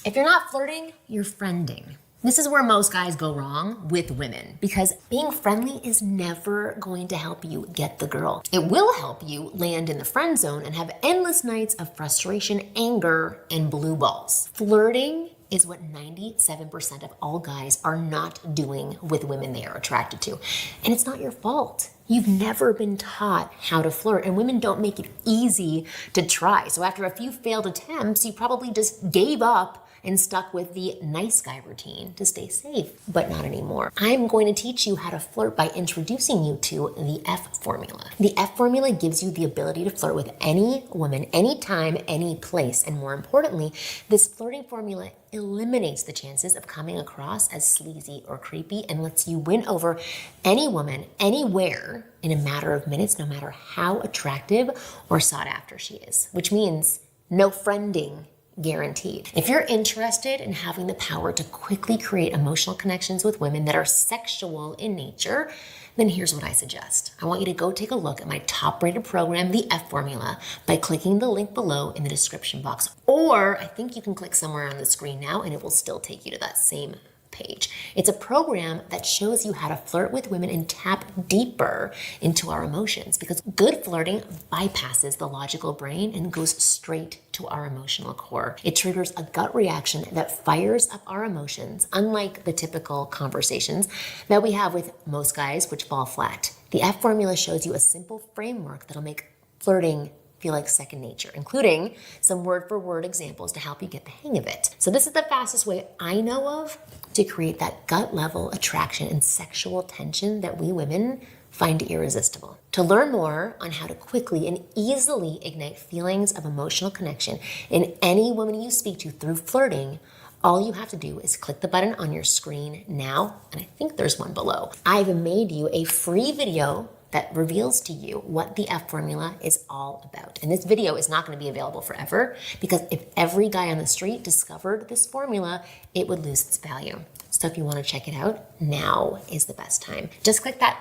If you're not flirting, you're friending. This is where most guys go wrong with women, because being friendly is never going to help you get the girl. It will help you land in the friend zone and have endless nights of frustration, anger, and blue balls. Flirting is what 97% of all guys are not doing with women they are attracted to. And it's not your fault. You've never been taught how to flirt, and women don't make it easy to try. So after a few failed attempts, you probably just gave up and stuck with the nice guy routine to stay safe, but not anymore. I'm going to teach you how to flirt by introducing you to the F formula. The F formula gives you the ability to flirt with any woman, anytime, any place. And more importantly, this flirting formula eliminates the chances of coming across as sleazy or creepy and lets you win over any woman, anywhere, in a matter of minutes, no matter how attractive or sought after she is, which means no friending guaranteed. If you're interested in having the power to quickly create emotional connections with women that are sexual in nature, then here's what I suggest. I want you to go take a look at my top-rated program, The F Formula, by clicking the link below in the description box. Or I think you can click somewhere on the screen now and it will still take you to that same page. It's a program that shows you how to flirt with women and tap deeper into our emotions, because good flirting bypasses the logical brain and goes straight to our emotional core. It triggers a gut reaction that fires up our emotions, unlike the typical conversations that we have with most guys, which fall flat. The F Formula shows you a simple framework that'll make flirting feel like second nature, including some word-for-word examples to help you get the hang of it. So this is the fastest way I know of to create that gut-level attraction and sexual tension that we women find irresistible. To learn more on how to quickly and easily ignite feelings of emotional connection in any woman you speak to through flirting, all you have to do is click the button on your screen now, and I think there's one below. I've made you a free video that reveals to you what the F Formula is all about. And this video is not going to be available forever, because if every guy on the street discovered this formula, it would lose its value. So if you want to check it out, now is the best time. Just click that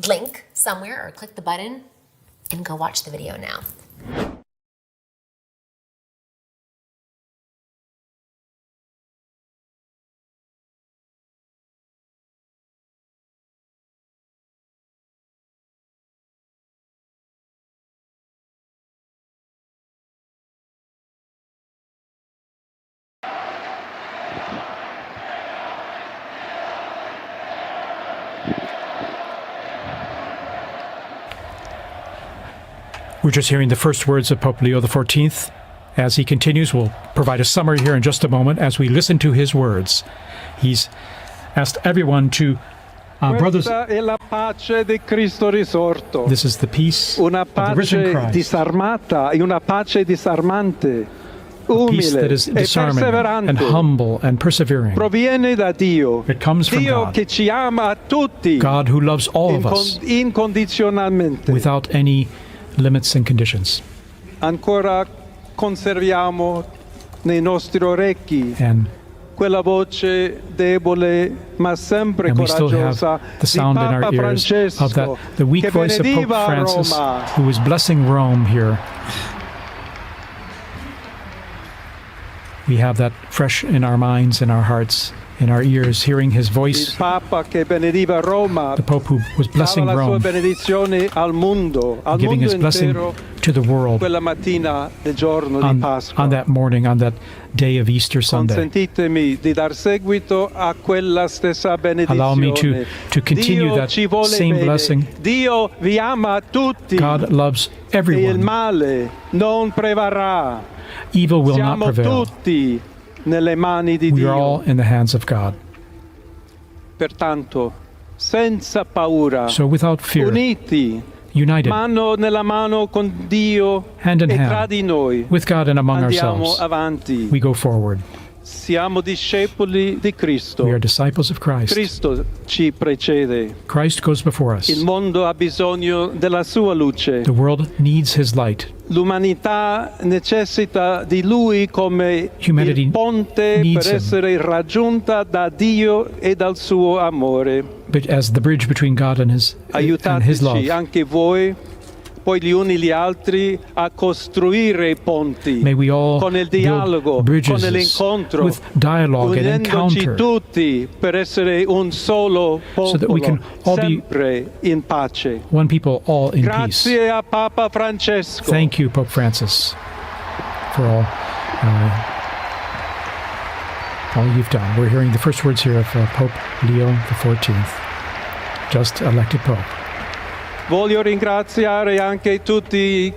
link somewhere or click the button and go watch the video now. We're just hearing the first words of Pope Leo XIV. As he continues, we'll provide a summary here in just a moment as we listen to his words. He's asked everyone to, brothers, this is the peace of the risen Christ. Disarmata e una pace disarmante. A peace that is disarming and humble and persevering. Proviene da Dio. It comes from Dio God. Che ci ama a tutti. God who loves all of us incondizionalmente. without any limits and conditions. Ancora conserviamo nei nostri orecchi And quella voce debole ma sempre we still have coraggiosa the sound di in our Papa ears Francesco, of the weak che voice of Pope benediva Francis, Roma. who is blessing Rome here. We have that fresh in our minds, in our hearts, in our ears, hearing his voice. Il Papa che benediva Roma, The Pope who was blessing dava la sua Rome, benedizione al mondo giving his blessing intero to the world quella mattina del giorno di on Pasqua. that morning, on that day of Easter Sunday. Consentitemi di dar seguito a quella stessa benedizione. Allow me to continue Dio that ci vuole same bene. blessing. Dio vi ama tutti. God loves E il everyone. male non prevarrà. Evil will not Siamo prevail. tutti nelle mani di We are Dio. all in the hands of God. Pertanto, senza paura, So without fear, uniti, united, mano nella mano con Dio hand in e tra hand, di noi, with God and among andiamo ourselves, avanti. we go forward. Siamo discepoli di Cristo. We are disciples of Christ. Cristo ci precede. Christ goes before us. Il mondo ha bisogno della sua luce. The world needs his light. L'umanità necessita di Lui come Humanity il ponte needs per him. essere raggiunta da Dio e dal suo amore. But as the bridge between God and his love. Aiutateci anche voi, poi gli uni gli altri a costruire ponti. May we all con il build dialogo, con bridges l'incontro, with dialogue and unendoci encounter, tutti per essere un solo so that we popolo, can all be sempre in pace. one people, all in peace. Grazie a Papa Francesco. Thank you, Pope Francis, for all you've done. We're hearing the first words here of Pope Leo XIV, just elected Pope. Voglio ringraziare anche tutti i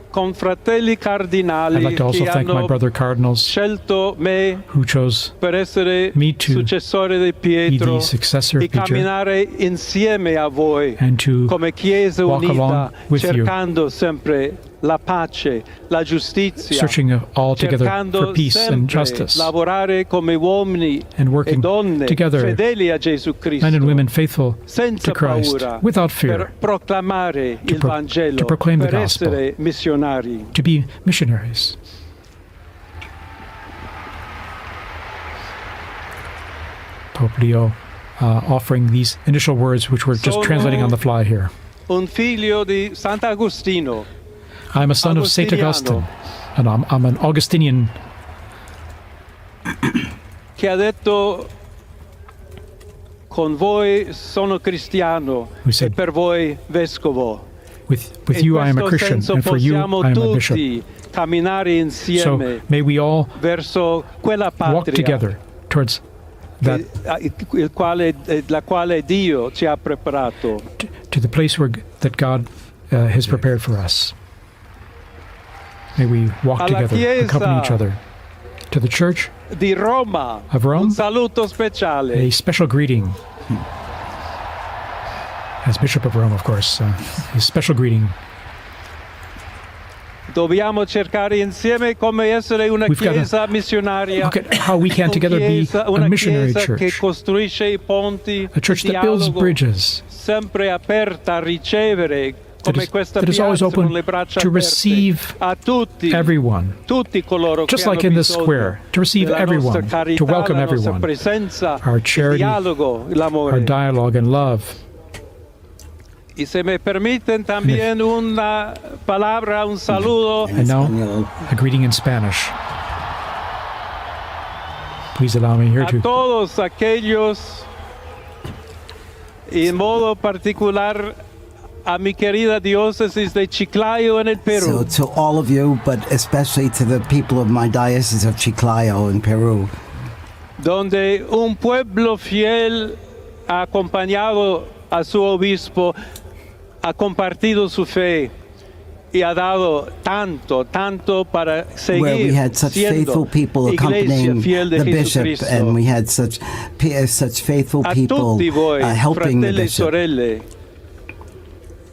confratelli cardinali I'd like to also che thank my hanno brother cardinals scelto me who chose per essere me to successore di be Pietro the successor e of Peter camminare insieme a voi and to come Chiesa walk unita, along with you, cercando sempre la pace, la giustizia, searching all together cercando for peace and sempre justice, lavorare come uomini and e working donne together, fedeli a Gesù Cristo, men and women faithful senza to Christ, paura, without per fear, proclamare il Vangelo, to proclaim the per gospel, essere missionari. to be missionaries. Pope Leo offering these initial words, which we're just translating on the fly here. Un figlio di Sant'Agostino. I'm a son of St. Augustine, and I'm an Augustinian Che ha detto: con voi sono cristiano e per voi vescovo. with you I am a Christian, and for you I am a bishop. Camminare insieme So may we all verso quella walk patria together towards that, la quale Dio ci ha preparato. to the place that God has prepared for us. May we walk Alla together, Chiesa accompany each other. To the Church Di Roma, of Rome, un saluto speciale. a special greeting. As Bishop of Rome, of course, a special greeting. Dobbiamo cercare insieme come essere una We've gotta chiesa missionaria. Look at how we can together be a Una missionary chiesa che church, costruisce i ponti, a church that builds bridges, sempre aperta a ricevere, come questa that is always piazza con open le braccia to aperte, receive a tutti, everyone, tutti coloro just che like hanno in this bisogno square, to receive della everyone, nostra carità, to welcome la nostra everyone, presenza, our il charity, dialogo, l'amore. our dialogue and love. Y se me permiten también una palabra, un saludo. And now, a greeting in Spanish. Please allow me here A to todos aquellos, y en modo particular a mi querida diócesis de Chiclayo en el Perú. So to all of you, but especially to the people of my diocese of Chiclayo in Peru, Donde un pueblo fiel ha acompañado a su obispo, ha compartido su fe y ha dado tanto para seguir where we had such faithful siendo people iglesia accompanying fiel de the bishop, Jesucristo. and we had such faithful A people tutti voi, helping the fratelli e bishop. sorelle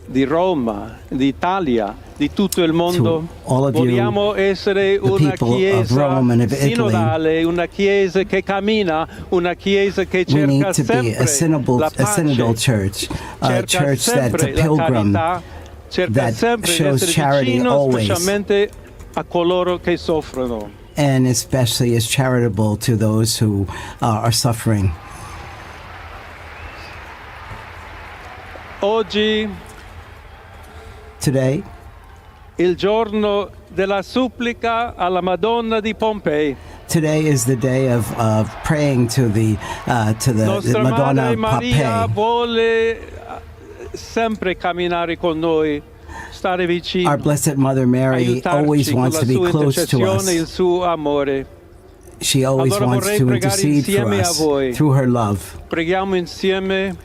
di Roma, d'Italia, di tutto il mondo, all of you, vogliamo essere the una people of chiesa Rome and of Italy, sinodale, una chiesa che cammina, una chiesa che we need cerca to be a sempre la synodal pace, church, a cerca church that's a sempre la pilgrim, carità, cerca that sempre di shows essere charity vicino always, specialmente a coloro che soffrono. and especially is charitable to those who are suffering. Oggi, Today, il giorno della supplica alla Madonna di Pompei. Today is the day of praying to the Nostra Madonna Madre of Maria Pompeii. vuole sempre camminare con noi, stare vicino, Our Blessed Mother Mary always aiutarci wants con to la be sua close to intercessione, il us. suo amore. She always Allora wants vorrei to pregare intercede for insieme a us voi. through her love. Preghiamo insieme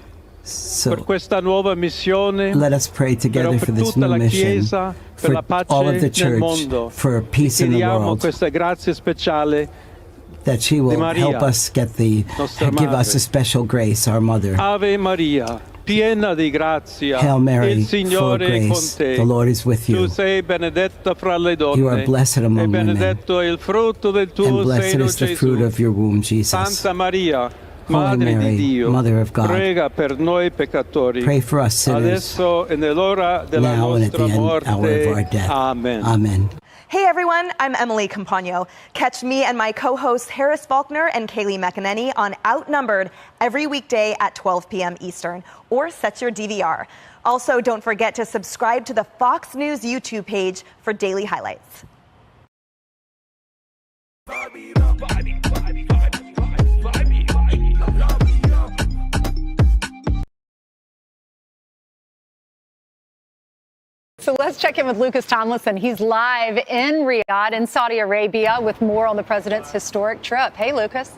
per questa nuova missione, Let us pray together però for per this tutta new la mission, Chiesa, per for la pace all of the nel church, mondo. for peace in the Chiediamo world, questa grazia speciale that she di will Maria, help us nostra give us madre. a special grace, our mother. Ave Maria, piena di grazia, Hail Mary, il full of Signore è con grace, te. the Lord is with Tu you. sei benedetta fra le donne, You are blessed among e women, benedetto è il frutto del tuo and blessed seno, is the fruit Gesù. of your womb, Jesus. Santa Maria, Holy Madre Mary, di Dio, Mother of God, prega per noi peccatori, pray for us sinners, adesso e nell'ora della now and at the nostra hour of our morte. death. Amen. Amen. Hey everyone, I'm Emily Campagno. Catch me and my co-hosts Harris Faulkner and Kaylee McEnany on Outnumbered every weekday at 12 p.m. Eastern, or set your DVR. Also, don't forget to subscribe to the Fox News YouTube page for daily highlights. So let's check in with Lucas Tomlinson. He's live in Riyadh in Saudi Arabia with more on the president's historic trip. Hey, Lucas.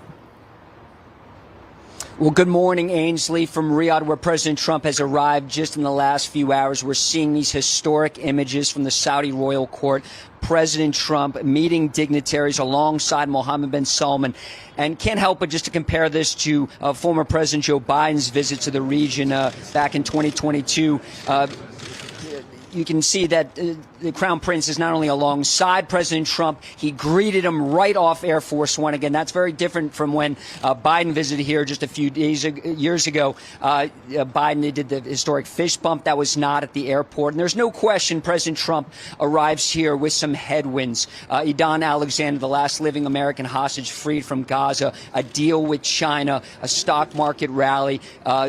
Well, good morning, Ainsley, from Riyadh, where President Trump has arrived just in the last few hours. We're seeing these historic images from the Saudi royal court. President Trump meeting dignitaries alongside Mohammed bin Salman. And can't help but just to compare this to former President Joe Biden's visit to the region back in 2022. You can see that the Crown Prince is not only alongside President Trump, he greeted him right off Air Force One. Again, that's very different from when Biden visited here just a few years ago. Biden did the historic fist bump. That was not at the airport. And there's no question President Trump arrives here with some headwinds. Idan Alexander, the last living American hostage freed from Gaza, a deal with China, a stock market rally,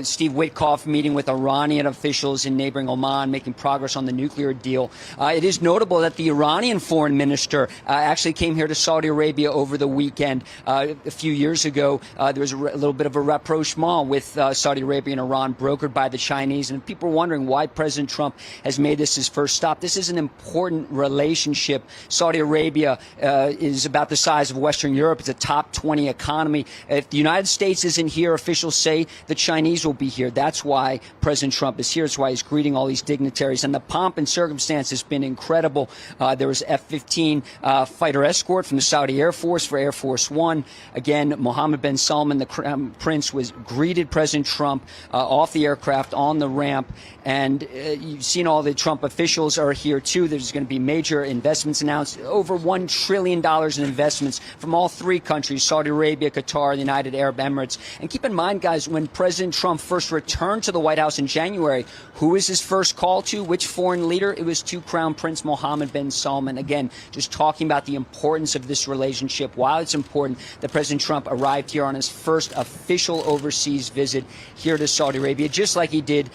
Steve Witkoff meeting with Iranian officials in neighboring Oman, making progress on the nuclear deal. It is notable that the Iranian foreign minister actually came here to Saudi Arabia over the weekend. A few years ago, there was a little bit of a rapprochement with Saudi Arabia and Iran, brokered by the Chinese. And people are wondering why President Trump has made this his first stop. This is an important relationship. Saudi Arabia is about the size of Western Europe. It's a top 20 economy. If the United States isn't here, officials say the Chinese will be here. That's why President Trump is here. That's why he's greeting all these dignitaries. And the pomp and circumstance has been incredible. There was F-15 fighter escort from the Saudi Air Force for Air Force One. Again, Mohammed bin Salman, the Crown Prince, greeted President Trump off the aircraft on the ramp. And you've seen all the Trump officials are here, too. There's going to be major investments announced, over $1 trillion in investments from all three countries, Saudi Arabia, Qatar, the United Arab Emirates. And keep in mind, guys, when President Trump first returned to the White House in January, who was his first call to? Which foreign leader? It was to Crown Prince Mohammed bin Salman. Again, just talking about the importance of this relationship. While it's important that President Trump arrived here on his first official overseas visit here to Saudi Arabia, just like he did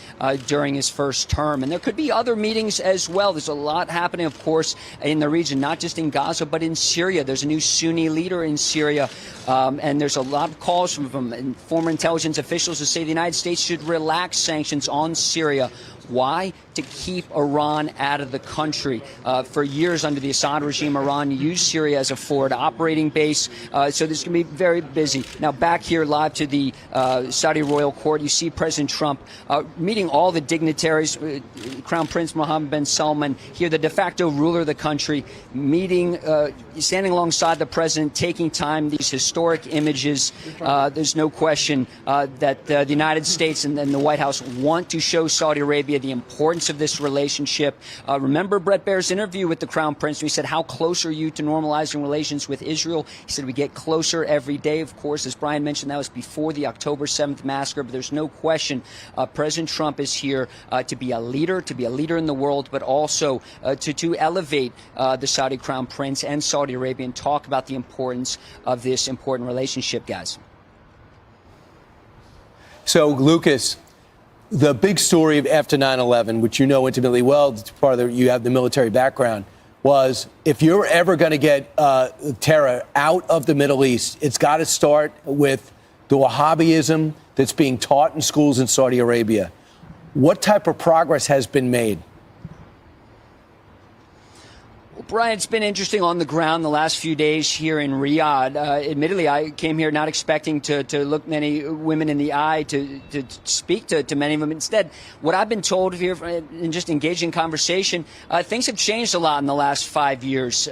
during his first term. And there could be other meetings as well. There's a lot happening, of course, in the region, not just in Gaza, but in Syria. There's a new Sunni leader in Syria, and there's a lot of calls from former intelligence officials who say the United States should relax sanctions on Syria. Why? To keep Iran out of the country. For years under the Assad regime, Iran used Syria as a forward operating base. So this is going to be very busy. Now back here live to the Saudi royal court, you see President Trump meeting all the dignitaries, Crown Prince Mohammed bin Salman, here the de facto ruler of the country, meeting, standing alongside the president, taking time, these historic images. There's no question that the United States and the White House want to show Saudi Arabia the importance of this relationship. Remember Brett Baer's interview with the Crown Prince? He said, how close are you to normalizing relations with Israel? He said, we get closer every day. Of course, as Brian mentioned, that was before the October 7th massacre, but there's no question President Trump is here to be a leader in the world, but also to elevate the Saudi Crown Prince and Saudi Arabia and talk about the importance of this important relationship, guys. So, Lucas, the big story after 9/11, which you know intimately well, part of you have the military background, was if you're ever going to get terror out of the Middle East, it's got to start with the Wahhabism that's being taught in schools in Saudi Arabia. What type of progress has been made? Well, Brian, it's been interesting on the ground the last few days here in Riyadh. Admittedly, I came here not expecting to look many women in the eye, to speak to many of them. Instead, what I've been told here in just engaging conversation, things have changed a lot in the last 5 years.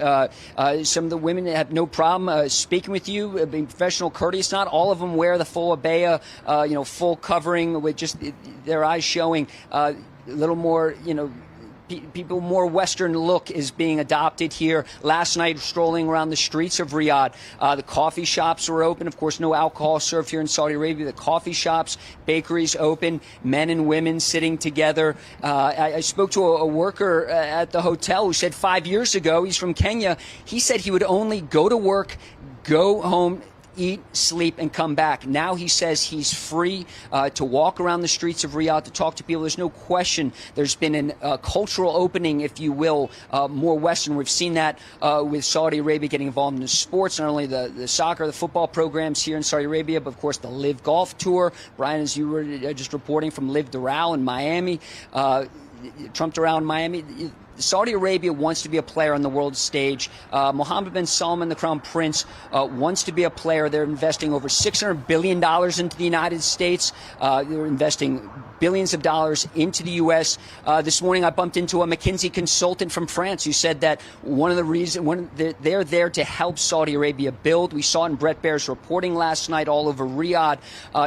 Some of the women have no problem speaking with you, being professional, courteous. Not all of them wear the full abaya, full covering with just their eyes showing. A little more, people more Western look is being adopted here. Last night, strolling around the streets of Riyadh, the coffee shops were open. Of course, no alcohol served here in Saudi Arabia. The coffee shops, bakeries open, men and women sitting together. I spoke to a worker at the hotel who said 5 years ago, he's from Kenya, he said he would only go to work, go home, eat, sleep, and come back. Now he says he's free to walk around the streets of Riyadh, to talk to people. There's no question there's been a cultural opening, if you will, more Western. We've seen that with Saudi Arabia getting involved in the sports, not only the soccer, the football programs here in Saudi Arabia, but of course the Live Golf Tour. Brian, as you were just reporting from Live Doral in Miami, Trump Doral in Miami, Saudi Arabia wants to be a player on the world stage. Mohammed bin Salman, the Crown Prince, wants to be a player. They're investing over $600 billion into the United States. They're investing billions of dollars into the U.S. This morning, I bumped into a McKinsey consultant from France who said that one of the reasons they're there to help Saudi Arabia build. We saw in Brett Baer's reporting last night all over Riyadh,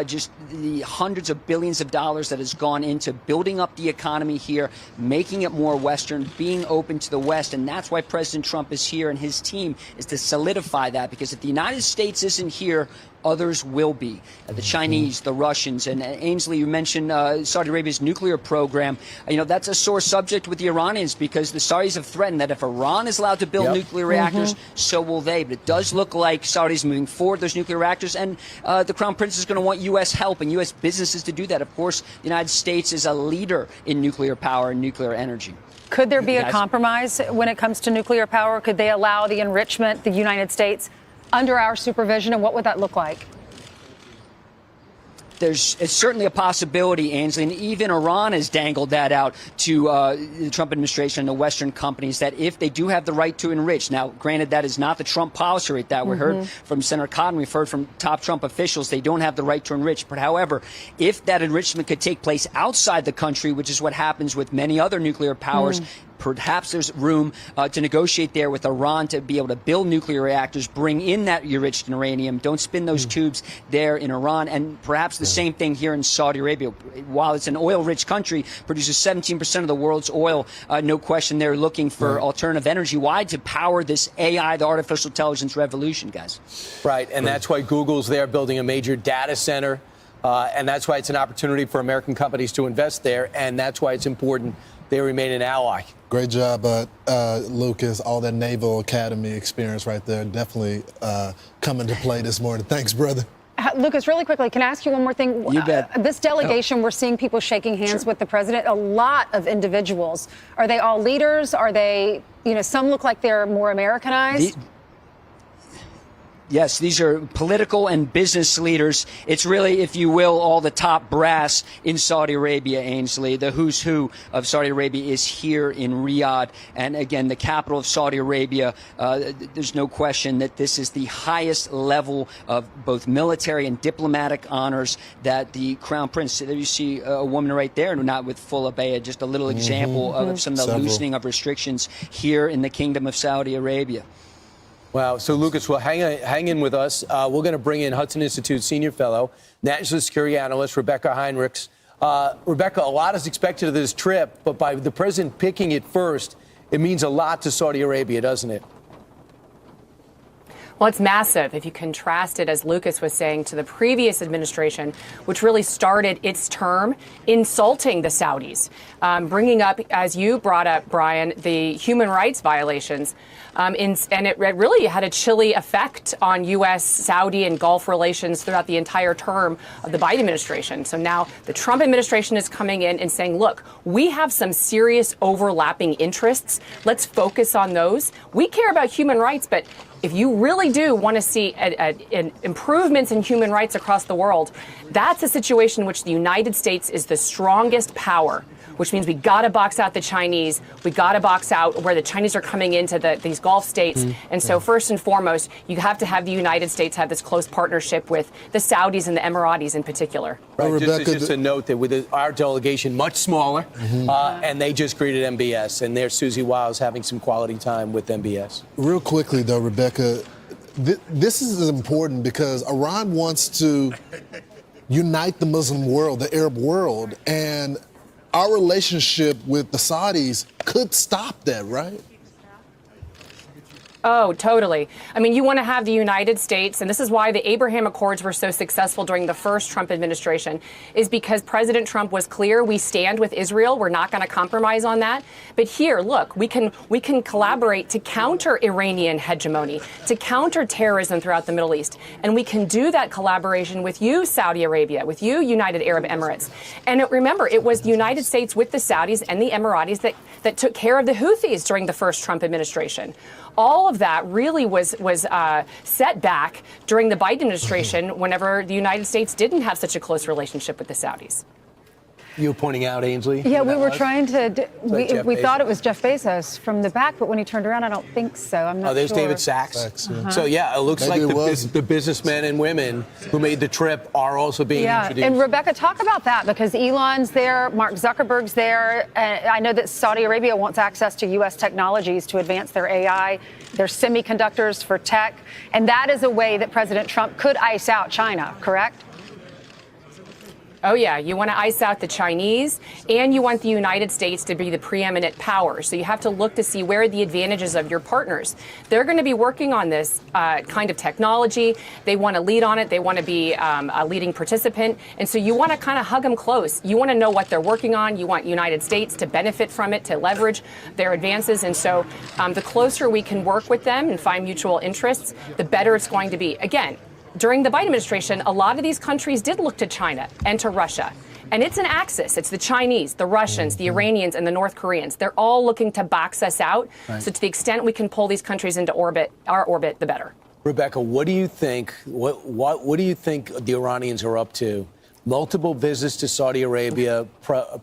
just the hundreds of billions of dollars that has gone into building up the economy here, making it more Western, being open to the West. And that's why President Trump is here, and his team is to solidify that, because if the United States isn't here, others will be. The Chinese, the Russians, and Ainsley, you mentioned Saudi Arabia's nuclear program. That's a sore subject with the Iranians, because the Saudis have threatened that if Iran is allowed to build nuclear reactors, so will they. But it does look like Saudis moving forward those nuclear reactors, and the Crown Prince is going to want U.S. help and U.S. businesses to do that. Of course, the United States is a leader in nuclear power and nuclear energy. Could there be a compromise when it comes to nuclear power? Could they allow the enrichment, the United States, under our supervision, and what would that look like? It's certainly a possibility, Ainsley, and even Iran has dangled that out to the Trump administration and the Western companies, that if they do have the right to enrich. Now, granted, that is not the Trump policy right that we heard from Senator Cotton. We've heard from top Trump officials they don't have the right to enrich. But however, if that enrichment could take place outside the country, which is what happens with many other nuclear powers, perhaps there's room to negotiate there with Iran to be able to build nuclear reactors, bring in that enriched uranium, don't spin those tubes there in Iran, and perhaps the same thing here in Saudi Arabia. While it's an oil-rich country, produces 17% of the world's oil, no question they're looking for alternative energy. Why? To power this AI, the artificial intelligence revolution, guys. Right, and that's why Google's there building a major data center, and that's why it's an opportunity for American companies to invest there, and that's why it's important they remain an ally. Great job, Lucas. All that Naval Academy experience right there definitely coming to play this morning. Thanks, brother. Lucas, really quickly, can I ask you one more thing? You bet. This delegation, we're seeing people shaking hands with the president, a lot of individuals. Are they all leaders? Are they, some look like they're more Americanized? Yes, these are political and business leaders. It's really, if you will, all the top brass in Saudi Arabia, Ainsley. The who's who of Saudi Arabia is here in Riyadh. And again, the capital of Saudi Arabia, there's no question that this is the highest level of both military and diplomatic honors that the Crown Prince, there you see a woman right there, not with full abaya, just a little example of some of the loosening of restrictions here in the Kingdom of Saudi Arabia. Wow. So, Lucas, well, hang in with us. We're going to bring in Hudson Institute Senior Fellow, National Security Analyst Rebecca Heinrichs. Rebecca, a lot is expected of this trip, but by the president picking it first, it means a lot to Saudi Arabia, doesn't it? Well, it's massive if you contrast it, as Lucas was saying, to the previous administration, which really started its term insulting the Saudis, bringing up, as you brought up, Brian, the human rights violations. And it really had a chilly effect on U.S., Saudi, and Gulf relations throughout the entire term of the Biden administration. So now the Trump administration is coming in and saying, look, we have some serious overlapping interests. Let's focus on those. We care about human rights, but if you really do want to see improvements in human rights across the world, that's a situation in which the United States is the strongest power, which means we got to box out the Chinese. We got to box out where the Chinese are coming into these Gulf states. And so first and foremost, you have to have the United States have this close partnership with the Saudis and the Emiratis in particular. Right, just a note that with our delegation much smaller, and they just greeted MBS, and there's Susie Wiles having some quality time with MBS. Real quickly, though, Rebecca, this is important because Iran wants to unite the Muslim world, the Arab world, and our relationship with the Saudis could stop that, right? Oh, totally. I mean, you want to have the United States, and this is why the Abraham Accords were so successful during the first Trump administration, is because President Trump was clear, we stand with Israel, we're not going to compromise on that. But here, look, we can collaborate to counter Iranian hegemony, to counter terrorism throughout the Middle East. And we can do that collaboration with you, Saudi Arabia, with you, United Arab Emirates. And remember, it was the United States with the Saudis and the Emiratis that took care of the Houthis during the first Trump administration. All of that really was set back during the Biden administration whenever the United States didn't have such a close relationship with the Saudis. You were pointing out, Ainsley? Yeah, we were trying to. We thought it Bezos? was Jeff Bezos from the back, but when he turned around, I don't think so. I'm not sure. Oh, there's David Sachs. So, yeah, it looks Maybe like the businessmen and women who made the trip are also being introduced. And Rebecca, talk about that, because Elon's there, Mark Zuckerberg's there. I know that Saudi Arabia wants access to U.S. technologies to advance their AI, their semiconductors for tech, and that is a way that President Trump could ice out China, correct? Oh, yeah. You want to ice out the Chinese, and you want the United States to be the preeminent power. So you have to look to see where are the advantages of your partners. They're going to be working on this kind of technology. They want to lead on it. They want to be a leading participant. And so you want to kind of hug them close. You want to know what they're working on. You want United States to benefit from it, to leverage their advances. And so the closer we can work with them and find mutual interests, the better it's going to be. Again, during the Biden administration, a lot of these countries did look to China and to Russia. And it's an axis. It's the Chinese, the Russians, the Iranians, and the North Koreans. They're all looking to box us out. Right. So to the extent we can pull these countries into our orbit, the better. Rebecca, what do you think? What do you think the Iranians are up to? Multiple visits to Saudi Arabia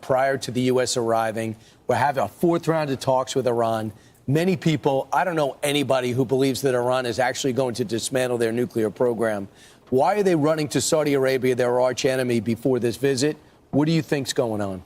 prior to the U.S. arriving. We're having a fourth round of talks with Iran. Many people, I don't know anybody who believes that Iran is actually going to dismantle their nuclear program. Why are they running to Saudi Arabia, their arch enemy, before this visit? What do you think's going on?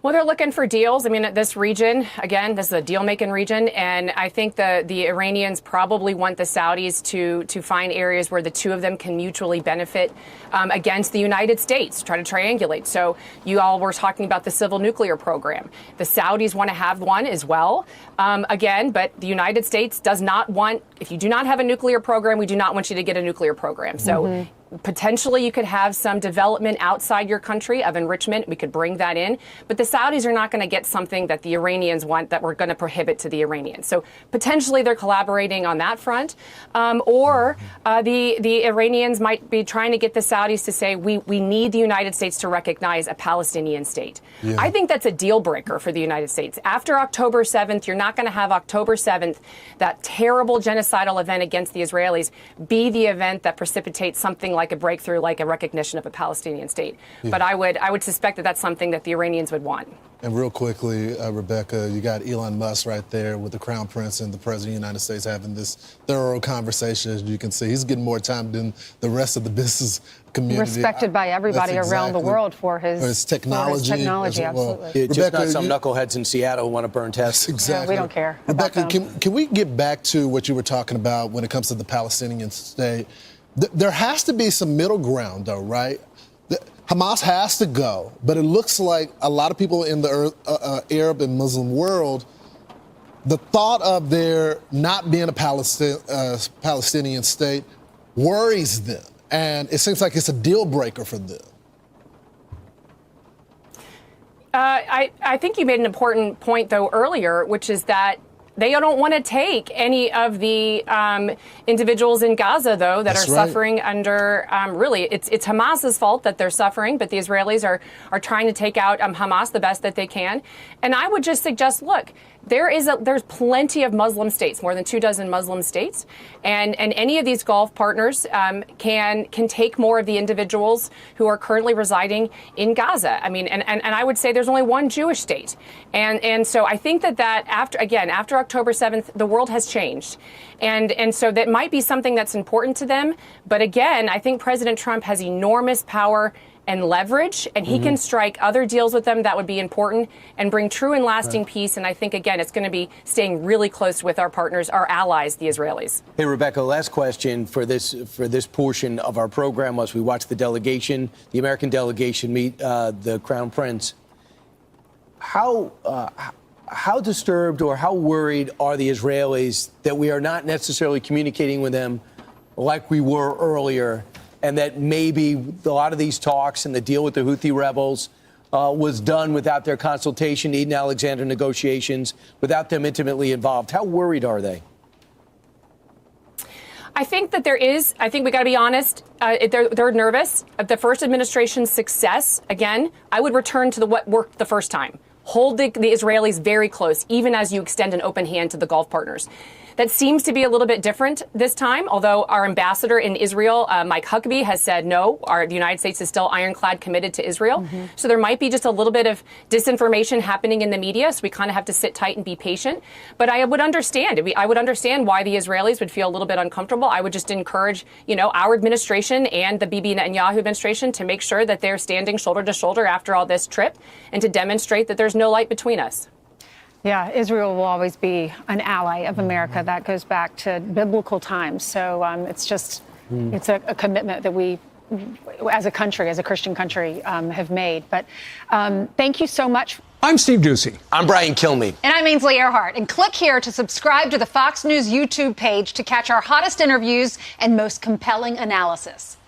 Well, they're looking for deals. I mean, this region, again, this is a deal-making region, and I think the Iranians probably want the Saudis to find areas where the two of them can mutually benefit against the United States, try to triangulate. So you all were talking about the civil nuclear program. The Saudis want to have one as well, again, but the United States does not want, if you do not have a nuclear program, we do not want you to get a nuclear program. So potentially you could have some development outside your country of enrichment. We could bring that in. But the Saudis are not going to get something that the Iranians want that we're going to prohibit to the Iranians. So potentially they're collaborating on that front. Or the Iranians might be trying to get the Saudis to say, we need the United States to recognize a Palestinian state. Yeah. I think that's a deal breaker for the United States. After October 7th, you're not going to have October 7th, that terrible genocidal event against the Israelis, be the event that precipitates something like a breakthrough, like a recognition of a Palestinian state. Yeah. But I would suspect that that's something that the Iranians would want. And real quickly, Rebecca, you got Elon Musk right there with the Crown Prince and the President of the United States having this thorough conversation. As you can see, he's getting more time than the rest of the business community. Respected by everybody around the world for his technology. Absolutely. It's just not some knuckleheads in Seattle who want to burn Tesla. Exactly. Yeah, we don't care. Rebecca, can we get back to what you were talking about when it comes to the Palestinian state? There has to be some middle ground, though, right? Hamas has to go, but it looks like a lot of people in the Arab and Muslim world, the thought of there not being a Palestinian state worries them, and it seems like it's a deal breaker for them. I think you made an important point, though, earlier, which is that they don't want to take any of the individuals in Gaza, though, that are suffering under, really, it's Hamas's fault that they're suffering, but the Israelis are trying to take out Hamas the best that they can. And I would just suggest, look, there's plenty of Muslim states, more than 24 Muslim states, and any of these Gulf partners can take more of the individuals who are currently residing in Gaza. I mean, and I would say there's only one Jewish state, and so I think that after October 7th, the world has changed, and so that might be something that's important to them. But again, I think President Trump has enormous power and leverage, and he can strike other deals with them that would be important and bring true and lasting peace. And I think, again, it's going to be staying really close with our partners, our allies, the Israelis. Hey, Rebecca, last question for this portion of our program was we watched the American delegation meet the Crown Prince. How how disturbed or how worried are the Israelis that we are not necessarily communicating with them like we were earlier, and that maybe a lot of these talks and the deal with the Houthi rebels was done without their consultation, Eden Alexander negotiations, without them intimately involved? How worried are they? I think that I think we got to be honest, they're nervous. The first administration's success, again, I would return to what worked the first time. Hold the Israelis very close, even as you extend an open hand to the Gulf partners. That seems to be a little bit different this time, although our ambassador in Israel, Mike Huckabee, has said no, the United States is still ironclad committed to Israel. So there might be just a little bit of disinformation happening in the media, so we kind of have to sit tight and be patient. But I would understand. I would understand why the Israelis would feel a little bit uncomfortable. I would just encourage, our administration and the Bibi Netanyahu administration to make sure that they're standing shoulder to shoulder after all this trip and to demonstrate that there's no light between us. Yeah, Israel will always be an ally of America. That goes back to biblical times. So it's a commitment that we, as a country, as a Christian country, have made. But thank you so much. I'm Steve Ducey. I'm Brian Kilmeade. And I'm Ainsley Earhart. And click here to subscribe to the Fox News YouTube page to catch our hottest interviews and most compelling analysis.